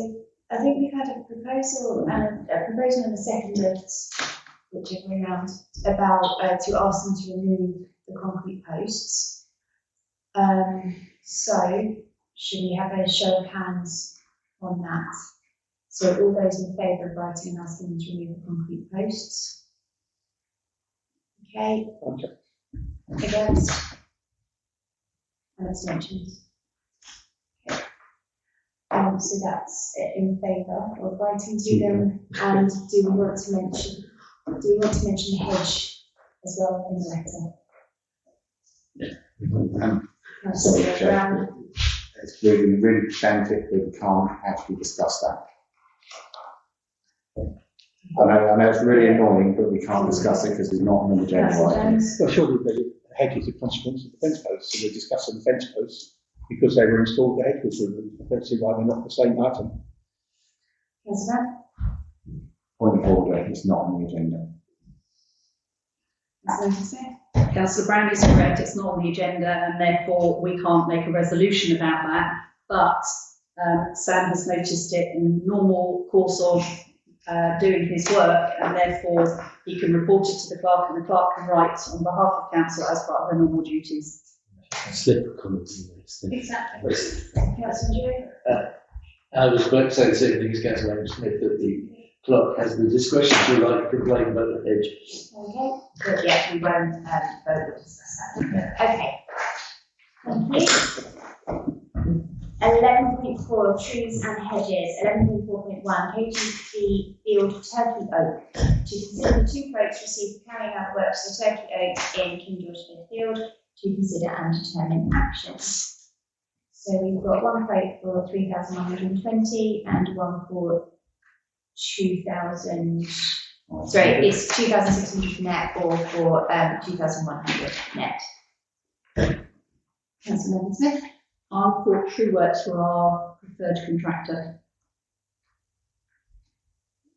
I think we've had a proposal and a seconded, whichever way around, about to ask them to remove the concrete posts. So should we have a show of hands on that? So all those in favour of writing and asking them to remove the concrete posts? Okay. Against? And abstentions? Okay. So that's in favour of writing to them, and do we want to mention the hedge as well in the letter? Councillor Brown. It's really, really pedantic that we can't actually discuss that. I know it's really annoying, but we can't discuss it because it's not on the agenda. Councillor item. Jones. Well, surely the hedge is a consequence of the fence posts, so we're discussing the fence posts because they were installed, the hedge was removed. I don't see why they're not the same item. Councillor Brown. Point of order, it's not on the agenda. Councillor Smith? Councillor Brown is correct, it's not on the agenda and therefore we can't make a resolution about that. But Sam has noticed it in the normal course of doing his work and therefore he can report it to the clerk and the clerk can write on behalf of council as part of their normal duties. Slip of comment in the next thing. Exactly. Councillor Drew? I was about to say the same thing as Councillor Andrew Smith, that the clerk has the discretion to write a complaint about the hedge. Okay, but yeah, we won't vote or discuss that. Okay. Thank you. 11.4, trees and hedges. 11.4.1, KGB Field Turkey Oak. To consider the 2 quotes received for carrying out works for Turkey Oak in King George Smith Field, to consider and determine actions. So we've got one quote for 3,120 and one for 2,000. Sorry, it's 2,600 net or for 2,100 net. Councillor Smith? I thought True Works were our preferred contractor.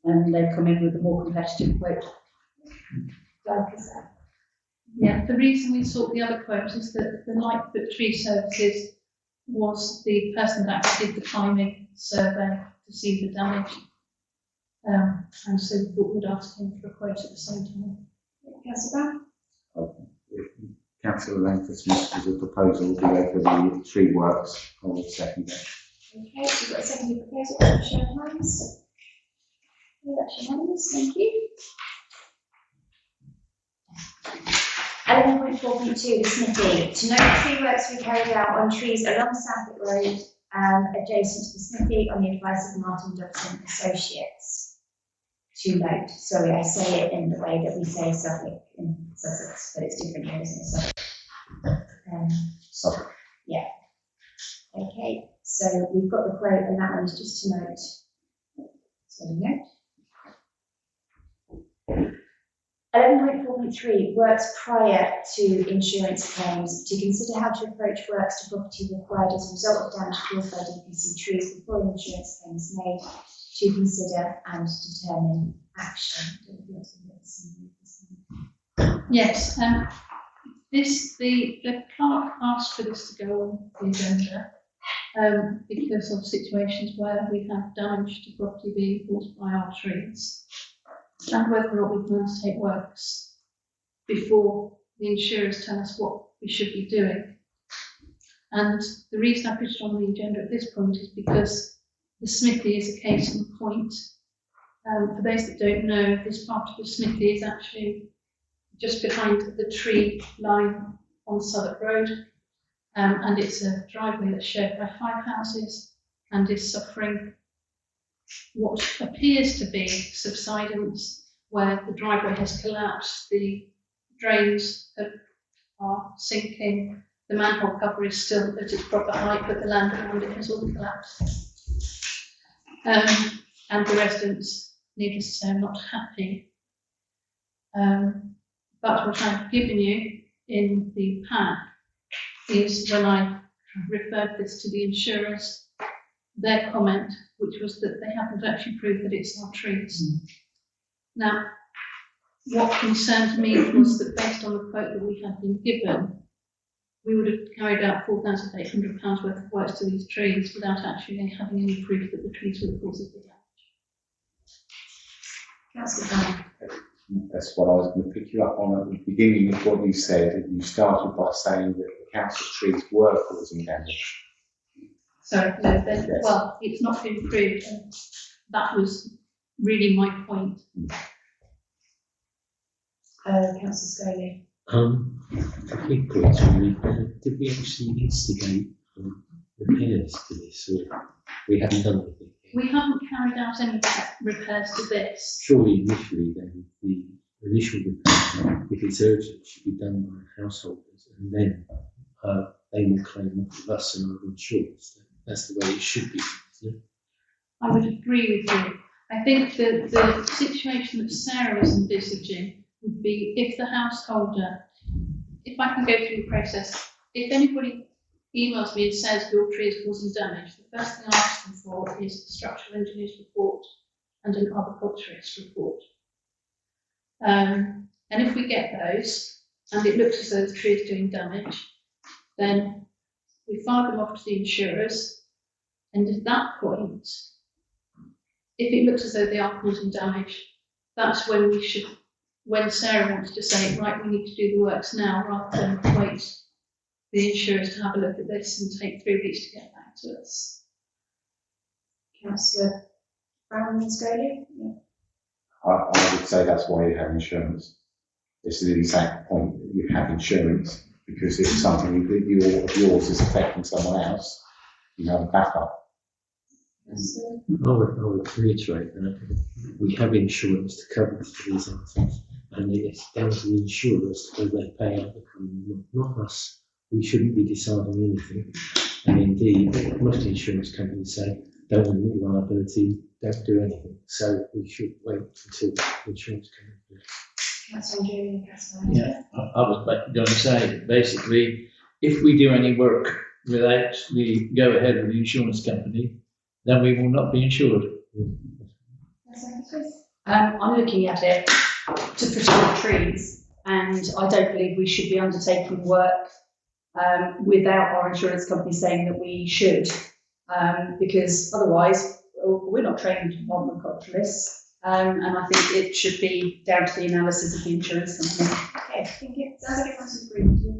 And they've come in with a more competitive quote. Yeah, the reason we sought the other quote is that the Lightfoot Tree Services was the person that actually did the climate survey to see the damage. And so we thought we'd ask him for a quote at the same time. Councillor Brown? Councillor Langford Smith has a proposal to go for the tree works on the second day. Okay, we've got a second proposal for show of hands. That's unanimous, thank you. 11.4.2, the Smithy. To note the tree works we carried out on trees along Southwick Road, adjacent to the Smithy, on the advice of Martin Dobson Associates. To note, sorry, I say it in the way that we say Suffolk in Sussex, but it's different here, isn't it? Suffolk. Yeah. Okay, so we've got the quote, and that one is just to note. So we note. 11.4.3, works prior to insurance claims. To consider how to approach works to property required as a result of damage caused by DPC trees before an insurance claim is made. To consider and determine action. Yes, the clerk asked for this to go on the agenda because of situations where we have damage to property being caused by our trees, and whether or not we can undertake works before the insurers tell us what we should be doing. And the reason I put it on the agenda at this point is because the Smithy is a case in point. For those that don't know, this part of the Smithy is actually just behind the tree line on Southwark Road, and it's a driveway that's shared by 5 houses and is suffering what appears to be subsidence, where the driveway has collapsed, the drains are sinking, the manhole cover is still at its proper height, but the land around it has all collapsed. And the residents, needless to say, are not happy. But what I've given you in the pack is when I referred this to the insurers, their comment, which was that they haven't actually proved that it's our trees. Now, what concerned me was that based on the quote that we had been given, we would have carried out £4,800 worth of works to these trees without actually having any proof that the trees were the cause of the damage. Councillor Brown? That's what I was going to pick you up on at the beginning of what you said. You started by saying that the council trees were causing damage. So, no, then, well, it's not been proved, and that was really my point. Councillor Scully? A quick question, did we actually instigate repairs to this, or we haven't done anything? We haven't carried out any repairs to this. Surely initially then, the initial repair, if it's urgent, should be done by householders, and then they will claim off of us and our insurance. That's the way it should be, isn't it? I would agree with you. I think that the situation that Sarah is envisaging would be if the householder, if I can go through the process, if anybody emails me and says your tree is causing damage, the first thing I ask them for is the structural engineer's report and an arboriculturist's report. And if we get those, and it looks as though the tree is doing damage, then we file them off to the insurers, and at that point, if it looks as though they are causing damage, that's when we should, when Sarah wants to say, right, we need to do the works now, rather than wait for the insurers to have a look at this and take 3 weeks to get back to us. Councillor Brown and Scully? Yeah. I would say that's why you have insurance. This is the exact point, that you have insurance, because if something that yours is affecting someone else, you have a backup. I would reiterate that we have insurance to cover for these items, and it's down to the insurers whether they pay out the claim, not us. We shouldn't be deciding anything. And indeed, most insurance companies say, don't admit liability, don't do anything. So we should wait until the insurance company. Councillor Julian Castellano. Yeah, I was going to say, basically, if we do any work without the go-ahead of the insurance company, then we will not be insured. I'm looking at it to protect trees, and I don't believe we should be undertaking work without our insurance company saying that we should, because otherwise we're not trained horticulturalists, and I think it should be down to the analysis of the insurance company. Okay, I think it sounds like everyone's agreed to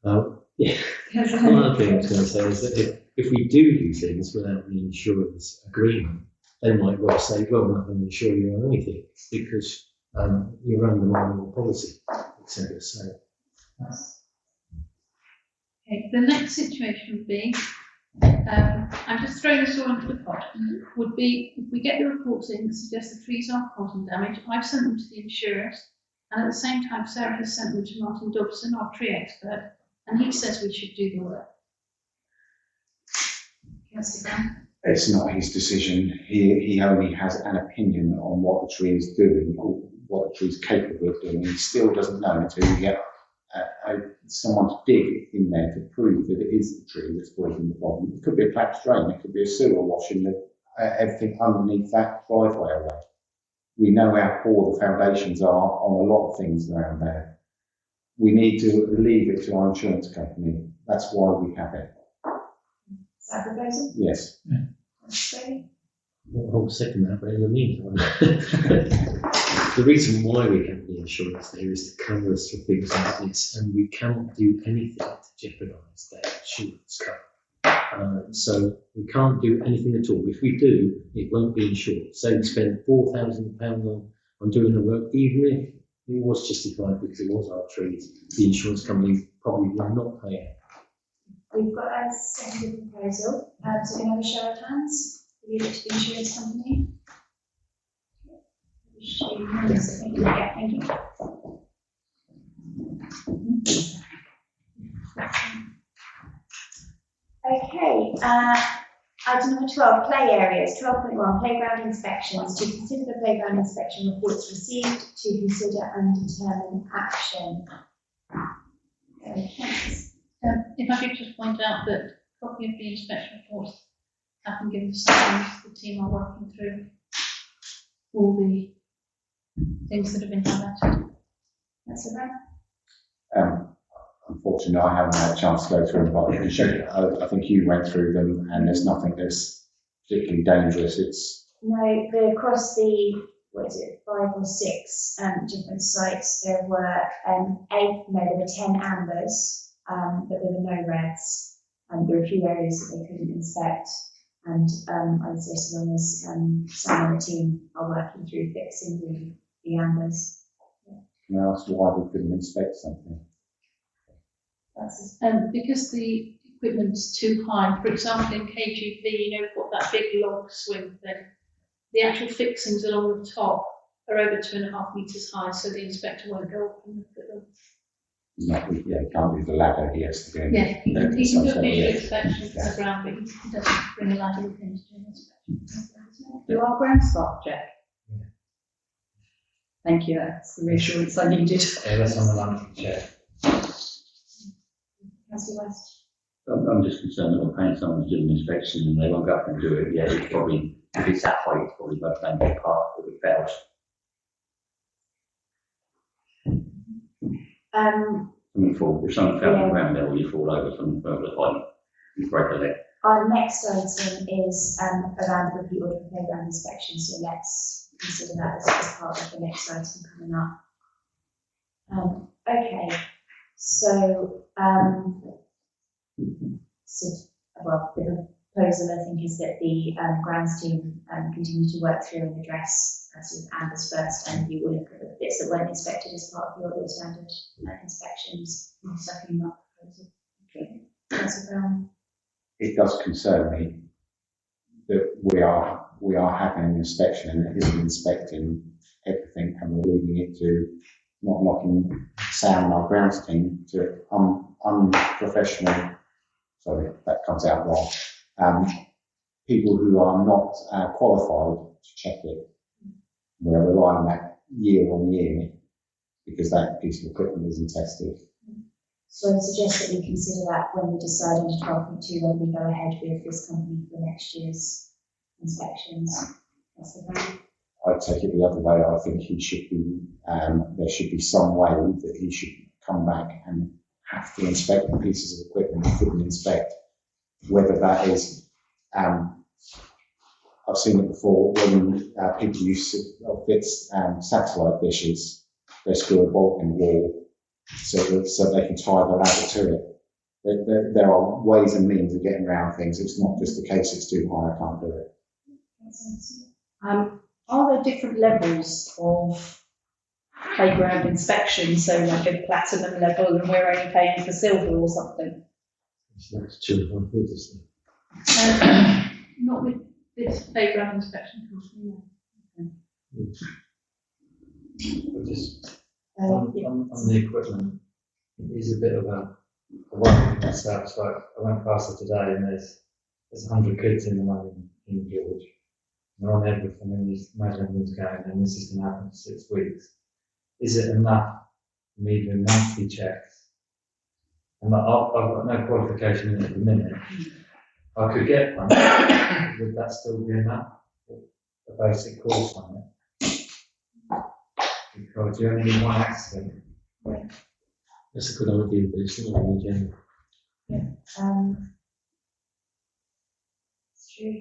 vote. Yeah. One other thing I was going to say is that if we do things without the insurance agreement, they might well say, well, we're not going to insure you on anything because you're undermining the policy, etc. So. Okay, the next situation would be, I'm just throwing this all into the pot, would be if we get the reports in that suggest the trees are causing damage, I've sent them to the insurers, and at the same time Sarah has sent them to Martin Dobson, our tree expert, and he says we should do the work. Councillor Brown? It's not his decision. He only has an opinion on what the tree is doing, or what the tree is capable of doing. He still doesn't know until you get someone to dig in there to prove that it is the tree that's causing the problem. It could be a collapsed drain, it could be a sewer washing everything underneath that driveway away. We know how poor the foundations are on a lot of things around there. We need to leave it to our insurance company. That's why we have it. Is that a proposal? Yes. Scully? I'll second that, but in the meantime, the reason why we have the insurance there is to cover us for things like this, and we cannot do anything to jeopardise that insurance cover. So we can't do anything at all. If we do, it won't be insured. So we spend £4,000 on doing the work, even if it was justified because it was our trees, the insurance company probably will not pay out. We've got a second proposal, so we can have a show of hands. Leave it to the insurance company. Yeah, thank you. Okay, item number 12, play areas. 12.1, playground inspections. To consider the playground inspection reports received, to consider and determine action. If I could just point out that a copy of the inspection reports have been given to Sam, the team are working through all the things that have been highlighted. That's all right. Unfortunately, I haven't had a chance to go through them, but I think you went through them, and there's nothing that's particularly dangerous. It's no, across the, what is it, 5 or 6 different sites, there were 10 ambers, but there were no reds, and there were a few areas that they couldn't inspect. And I would say, as long as some of the team are working through fixing the ambers. Can I ask why we couldn't inspect something? That's Because the equipment's too high. For example, in KGV, you know, we've got that big log swing thing. The actual fixings along the top are over 2.5 metres high, so the inspector won't go up and look at them. He can't use the ladder, he has to go in. Yeah, he can do a Some visual sort of- inspection for the ground, but he doesn't bring a ladder with him to do an inspection. Do our ground spark check? Thank you, that's the reassurance I needed. Yeah, that's on the landing check. Councillor West. I'm just concerned that we're paying someone to do an inspection and they won't go up and do it. Yeah, it's probably, if it's that height, it's probably both going to be part that we failed. Something fall, if something fell on the ground there, or you fall over, something fell at the height, you break a leg. Our next item is around the repeat order for playground inspection, so let's consider that as part of the next item coming up. Okay, so, well, the proposal, I think, is that the grounds team continue to work through and address sort of Amber's first, and you will look at the bits that weren't inspected as part of the audit standard inspections. I'm seconding that proposal. Okay, Councillor Brown. It does concern me that we are having an inspection and it isn't inspecting everything, and we're leaving it to not knocking Sam and our grounds team to unprofessional. Sorry, that comes out wrong. People who are not qualified to check it. We're relying on that year on year because that piece of equipment isn't tested. So I suggest that we consider that when we decide under 12.2 whether we go ahead with this company for next year's inspections. That's the plan. I'd take it the other way. I think he should be, there should be some way that he should come back and have to inspect the pieces of equipment he couldn't inspect. Whether that is, I've seen it before when people use to fit satellite dishes, they screw a bolt in the wall so they can tie the ladder to it. There are ways and means of getting around things. It's not just the case it's too high, I can't do it. Are there different levels of playground inspection? So like a platinum level and we're only paying for silver or something? So that's 2.5 years, isn't it? Not with this playground inspection company, no. But just on the equipment, it is a bit of a worry myself. So I went past it today and there's 100 kids in the moment in George. They're on everything and you imagine everything's going and this is going to happen for 6 weeks. Is it enough for me to do monthly checks? And I've got no qualification in it at the minute. I could get one. Would that still be enough? A basic course on it? Because you only need one accident. That's a good idea, but it's not really general. It's true.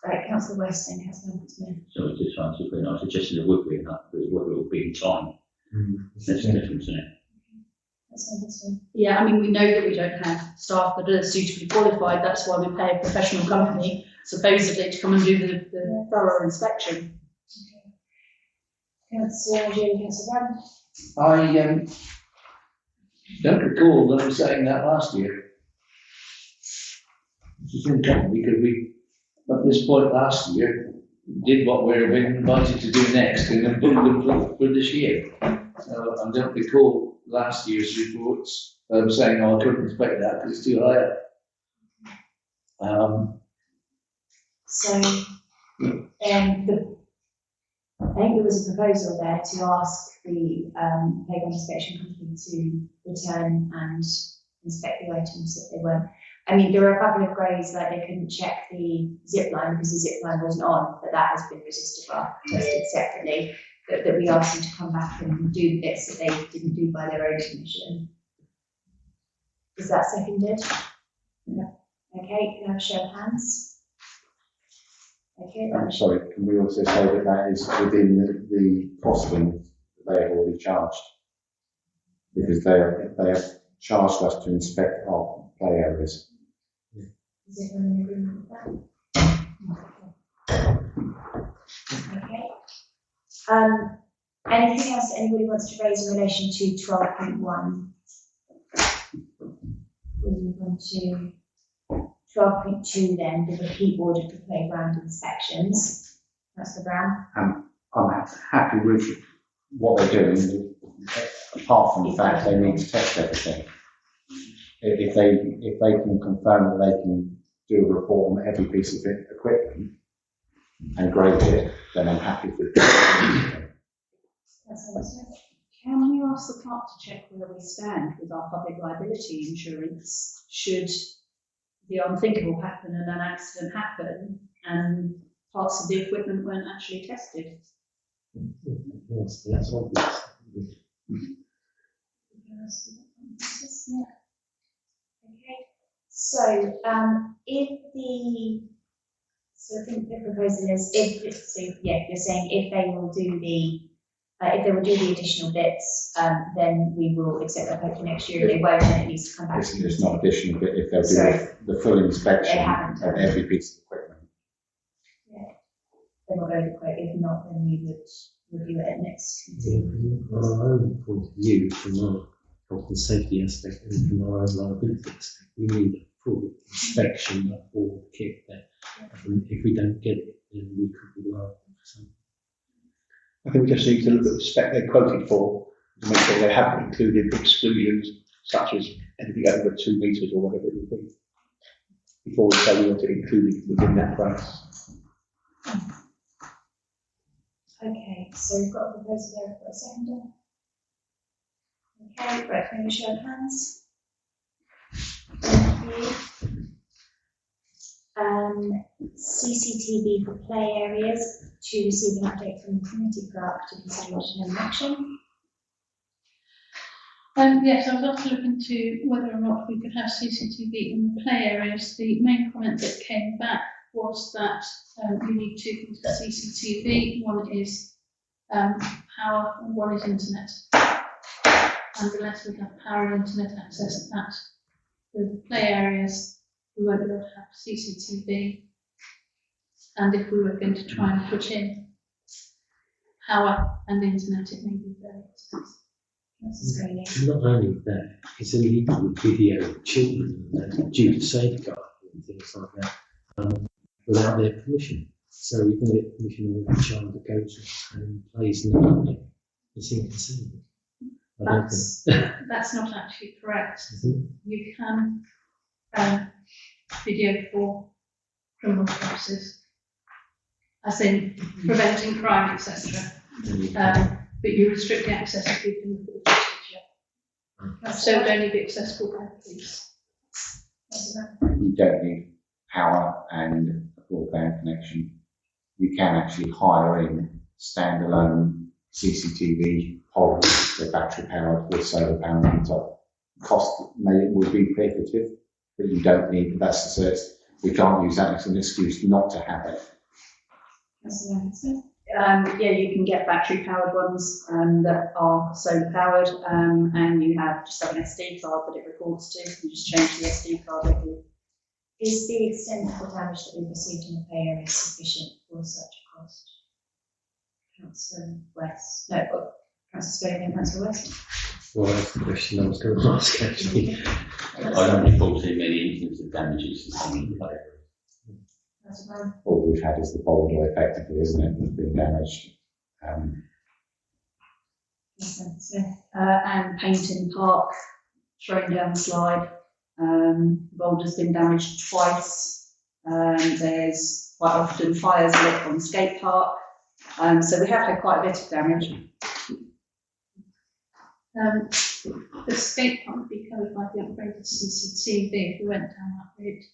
Right, Councillor West and Councillor Smith. So just trying to put, I suggested it would be enough, but whether it will be in time. That's the difference, isn't it? That's understood. Yeah, I mean, we know that we don't have staff that are suitably qualified. That's why we pay a professional company, supposedly, to come and do the thorough inspection. Councillor Jane, Councillor Brown. I don't recall them saying that last year. Which is interesting because we, at this point last year, did what we're being invited to do next and then put them for this year. I don't recall last year's reports saying, oh, I couldn't inspect that because it's too high up. So, I think there was a proposal there to ask the playground inspection company to return and inspect the items that they weren't. I mean, there were a couple of greys like they couldn't check the zip line because the zip line wasn't on, but that has been tested separately. That we asked them to come back and do the bits that they didn't do by their own commission. Is that seconded? Yeah. Okay, can I have a show of hands? Okay. I'm sorry, can we also say that that is within the costing that they have already charged? Because they have charged us to inspect our play areas. Is everyone in agreement with that? Okay. Anything else that anybody wants to raise in relation to 12.1? We'll move on to 12.2 then, the repeat order for playground inspections. Councillor Brown. I'm happy with what they're doing, apart from the fact they need to test everything. If they can confirm that they can do a report on every piece of equipment and grade it, then I'm happy with that. Can you ask the clerk to check where we stand with our public liability insurance should the unthinkable happen and an accident happen and parts of the equipment weren't actually tested? Yes, that's obvious. Okay, so, so I think the proposal is you're saying if they will do the additional bits, then we will accept that hopefully next year. If they won't, then it needs to come back. It's not additional, but if they'll Sorry. do the full inspection They haven't. of every piece of equipment. Then we'll go to quote. If not, then we would review it at next committee. From our own point of view, from our health and safety aspect and from our own liability aspect, we need a full inspection of all the kit there. And if we don't get it, then we could be liable for something. I think we just need to look at the spec they quoted for, to make sure they haven't included exclusions such as anything over 2 metres or whatever it would be, before we say we want to include it within that price. Okay, so we've got a proposal there for a seconder. Okay, right, can we show of hands? Thank you. CCTV for play areas to receive an update from the committee for up to consideration and action. Yes, I was also looking to whether or not we could have CCTV in the play areas. The main comment that came back was that you need 2 things for CCTV. One is power and one is internet. And unless we have power and internet access at the play areas, we won't be able to have CCTV. And if we were going to try and put in power and internet, it may be very expensive. Not only that, it's illegal to video children due to safeguarding and things like that without their permission. So we can get permission of a child that goes and plays in the garden. It's inconceivable. That's not actually correct. You can video for criminal purposes, as in preventing crime, etc. But you restrict the access if you can look at the teacher. So it would only be accessible by the police. You don't need power and a broadband connection. You can actually hire in standalone CCTV poles, they're battery powered with solar panel on top. Cost would be prohibitive, but you don't need, we can't use that as an excuse not to have it. Yeah, you can get battery powered ones that are solar powered, and you just have an SD card that it records to. You just change the SD card every year. Is the extent of the damage that we've received in the play area sufficient for such a cost? Councillor West, no, Councillor Spelling and Councillor West. Well, that's the question I was going to ask actually. I don't recall seeing many instances of damages to some of the play areas. All we've had is the boulder effectively, isn't it, that's been damaged. And Painting Park, thrown down the slide. Boulder's been damaged twice. There's quite often fires lit on the skate park. So we have had quite a bit of damage. The skate park would be covered by the upgraded CCTV if we went down that route.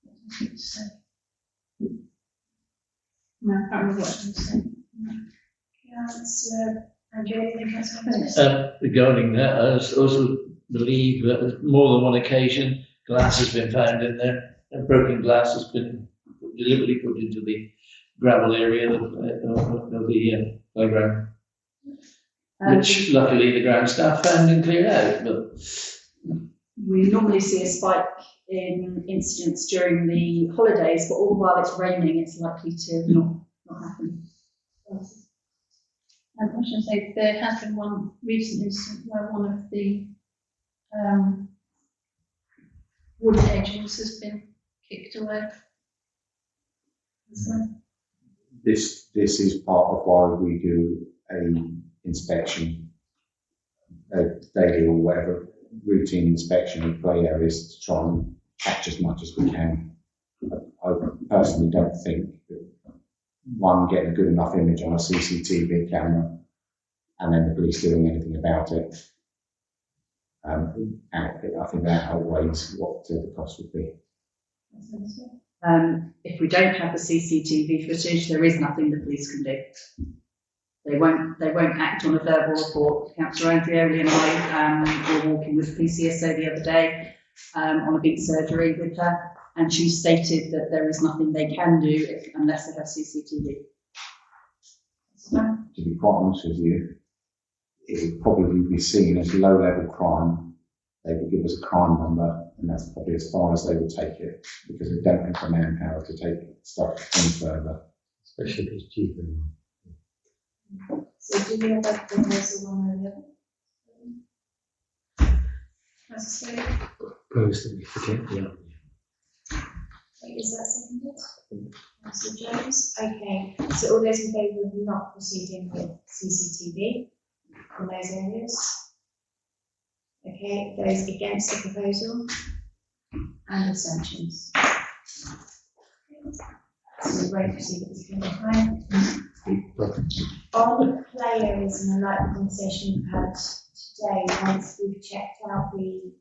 What was I going to say? No, I can't remember what I was going to say. Councillor Andrew, anything Councillor? Regarding that, I also believe that more than one occasion, glass has been found in there, and broken glass has been deliberately put into the gravel area of the playground, which luckily the ground staff found and cleared out. But we normally see a spike in incidents during the holidays, but all while it's raining, it's likely to not happen. I was going to say, there has been one recent incident where one of the wood edgings has been kicked away. This is part of why we do a inspection, daily or whatever, routine inspection of play areas to try and catch as much as we can. I personally don't think that getting a good enough image on a CCTV camera and then the police doing anything about it, I think that outweighs what the cost would be. If we don't have the CCTV footage, there is nothing the police can do. They won't act on a verbal report. Councillor Andrioli and I were walking with PCSO the other day on a big surgery with her, and she stated that there is nothing they can do unless they have CCTV. To be quite honest with you, it would probably be seen as low-level crime. They would give us a crime number, and that's probably as far as they would take it, because they don't have the manpower to take stuff any further. Especially if it's cheaper. So do we have a proposal one or the other? Necessary? Propose that we forget the other. Is that seconded? Councillor Jones? Okay, so all those in favour of not proceeding with CCTV in those areas? Okay, those against the proposal? And abstentions? So we won't proceed at this point in time. On playerism, and like the conversation we've had today, once we've checked out the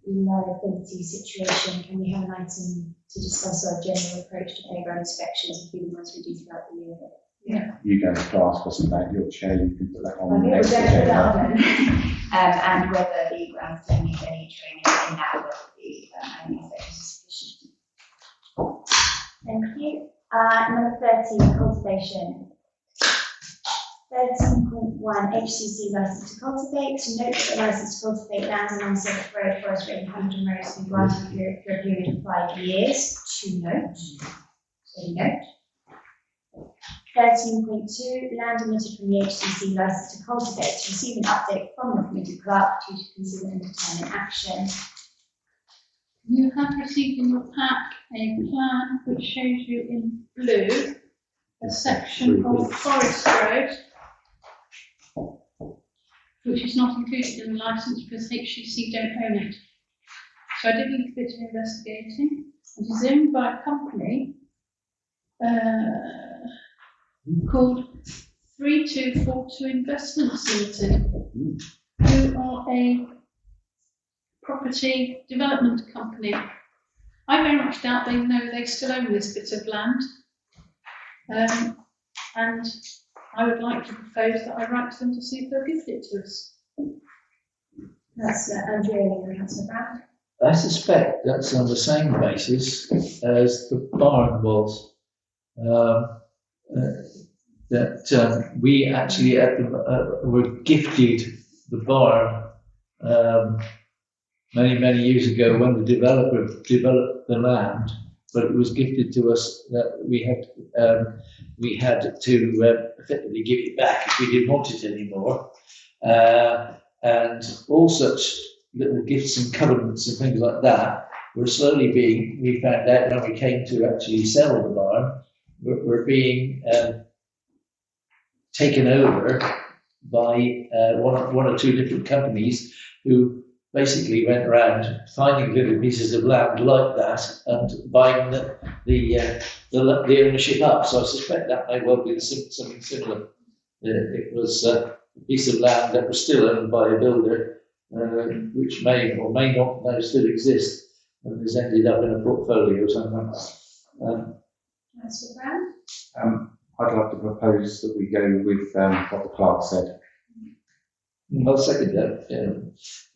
liability situation, can we have an item to discuss our general approach to playground inspections and be the ones we do throughout the year? Yeah. You go to class, wasn't that your chair? You can put that on I the think next we're going to put that agenda. on. And whether the grounds don't need any training in that, or whether the only inspections is sufficient. Thank you. Number 13, cultivation. 13.1, HCC licence to cultivate. To note that the licence to cultivate land along Sedgwick Road, Forest Road, and Hampton Road has been granted for a period of 5 years. To note. So note. 13.2, land emitted from the HCC licence to cultivate to receive an update from the committee clerk to consider and determine action. You have received in your pack a plan which shows you in blue a section of Forest Road, which is not included in the licence because HCC don't own it. So I did a little bit of investigating. It is owned by a company called 3242 Investments Limited, who are a property development company. I very much doubt they know they still own this bit of land. And I would like to propose that I write to them to see if they'll give it to us. That's Andrea and Councillor Brown. I suspect that's on the same basis as the barn was. We actually were gifted the barn many years ago when the developer developed the land, but it was gifted to us that we had to effectively give it back if we didn't want it anymore, and all such little gifts and covenants and things like that were slowly being, we found out when we came to actually sell the barn, were being taken over by one or two different companies who basically went around finding little pieces of land like that and buying the ownership up. So I suspect that may well be something similar. It was a piece of land that was still owned by a builder, which may or may not now still exist, and has ended up in a portfolio somewhere. Councillor Brown? I'd like to propose that we go with what the clerk said. I'll second that.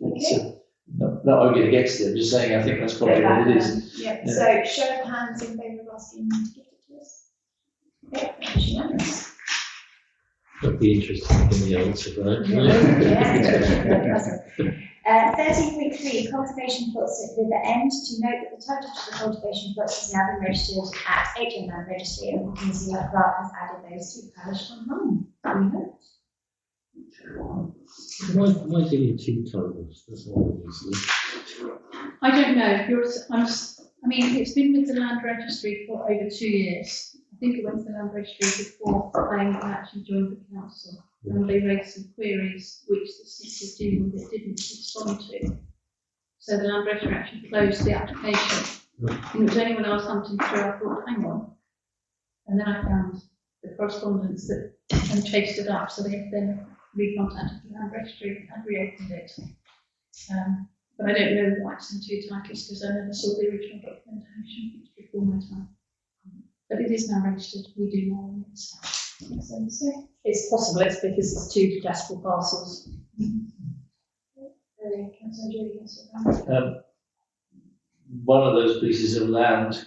Okay. Not arguing against it, I'm just saying I think that's probably what it is. Yeah. So show of hands in favour of asking them to give it to us. Okay, that's unanimous. That'd be interesting in the answer, right? Yeah. 13.3, cultivation plots at River End. To note that the title to the cultivation plots has now been registered at HM Land Registry, and the Committee Clerk has added those to the parish online. Why do you two titles? That's all I don't know. I mean, it's been with the Land Registry for over 2 years. I think it went to the Land Registry before I actually joined the council, and they raised some queries which the city dealing with it didn't respond to. So the Land Registry actually closed the application. And it was only when I was hunting through, I thought, hang on. And then I found the correspondence that and chased it up, so they then recontacted the Land Registry and reopened it. But I don't know what's in two titles because I never saw the original documentation. It's before my time. But it is now registered. We do know on it. It's possible it's because it's two detachable parcels. Councillor Julie, yes, One of those pieces of land,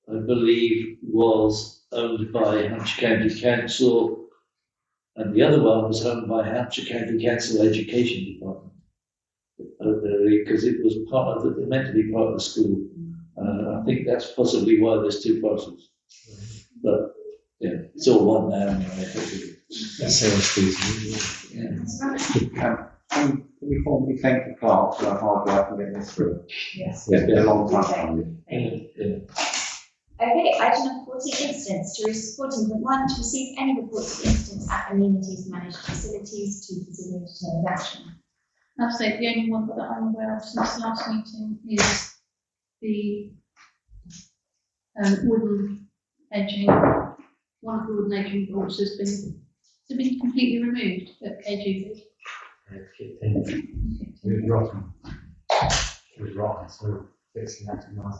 I believe, was owned by Hampshire County Council, and the other one was owned by Hampshire County Council Education Department. Because it was part of it meant to be part of the school. I think that's possibly why there's two parcels. But yeah, it's all one now anyway. Yeah. Can we formally thank the clerk for our hard work and getting this through? Yes. It's been a long time coming. Okay, item number 14, incidents. To 14.1, to receive any reports of incidents at amenities managed facilities to consider determined action. I'll say the only one that I'm aware of since last meeting is the wooden edging. One of the wooden edging boards has been completely removed at KGB. It was rotten. It was rotten, so we're fixing that tonight.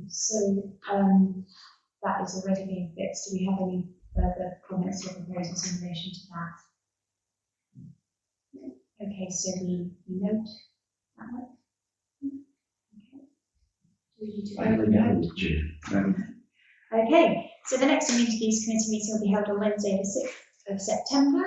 So that is already being fixed. Do we have any further comments or proposals in relation to that? Okay, so we note that one. Okay. Do we need to vote on that? Okay, so the next Amenities Committee meeting will be held on Wednesday, the 6th of September.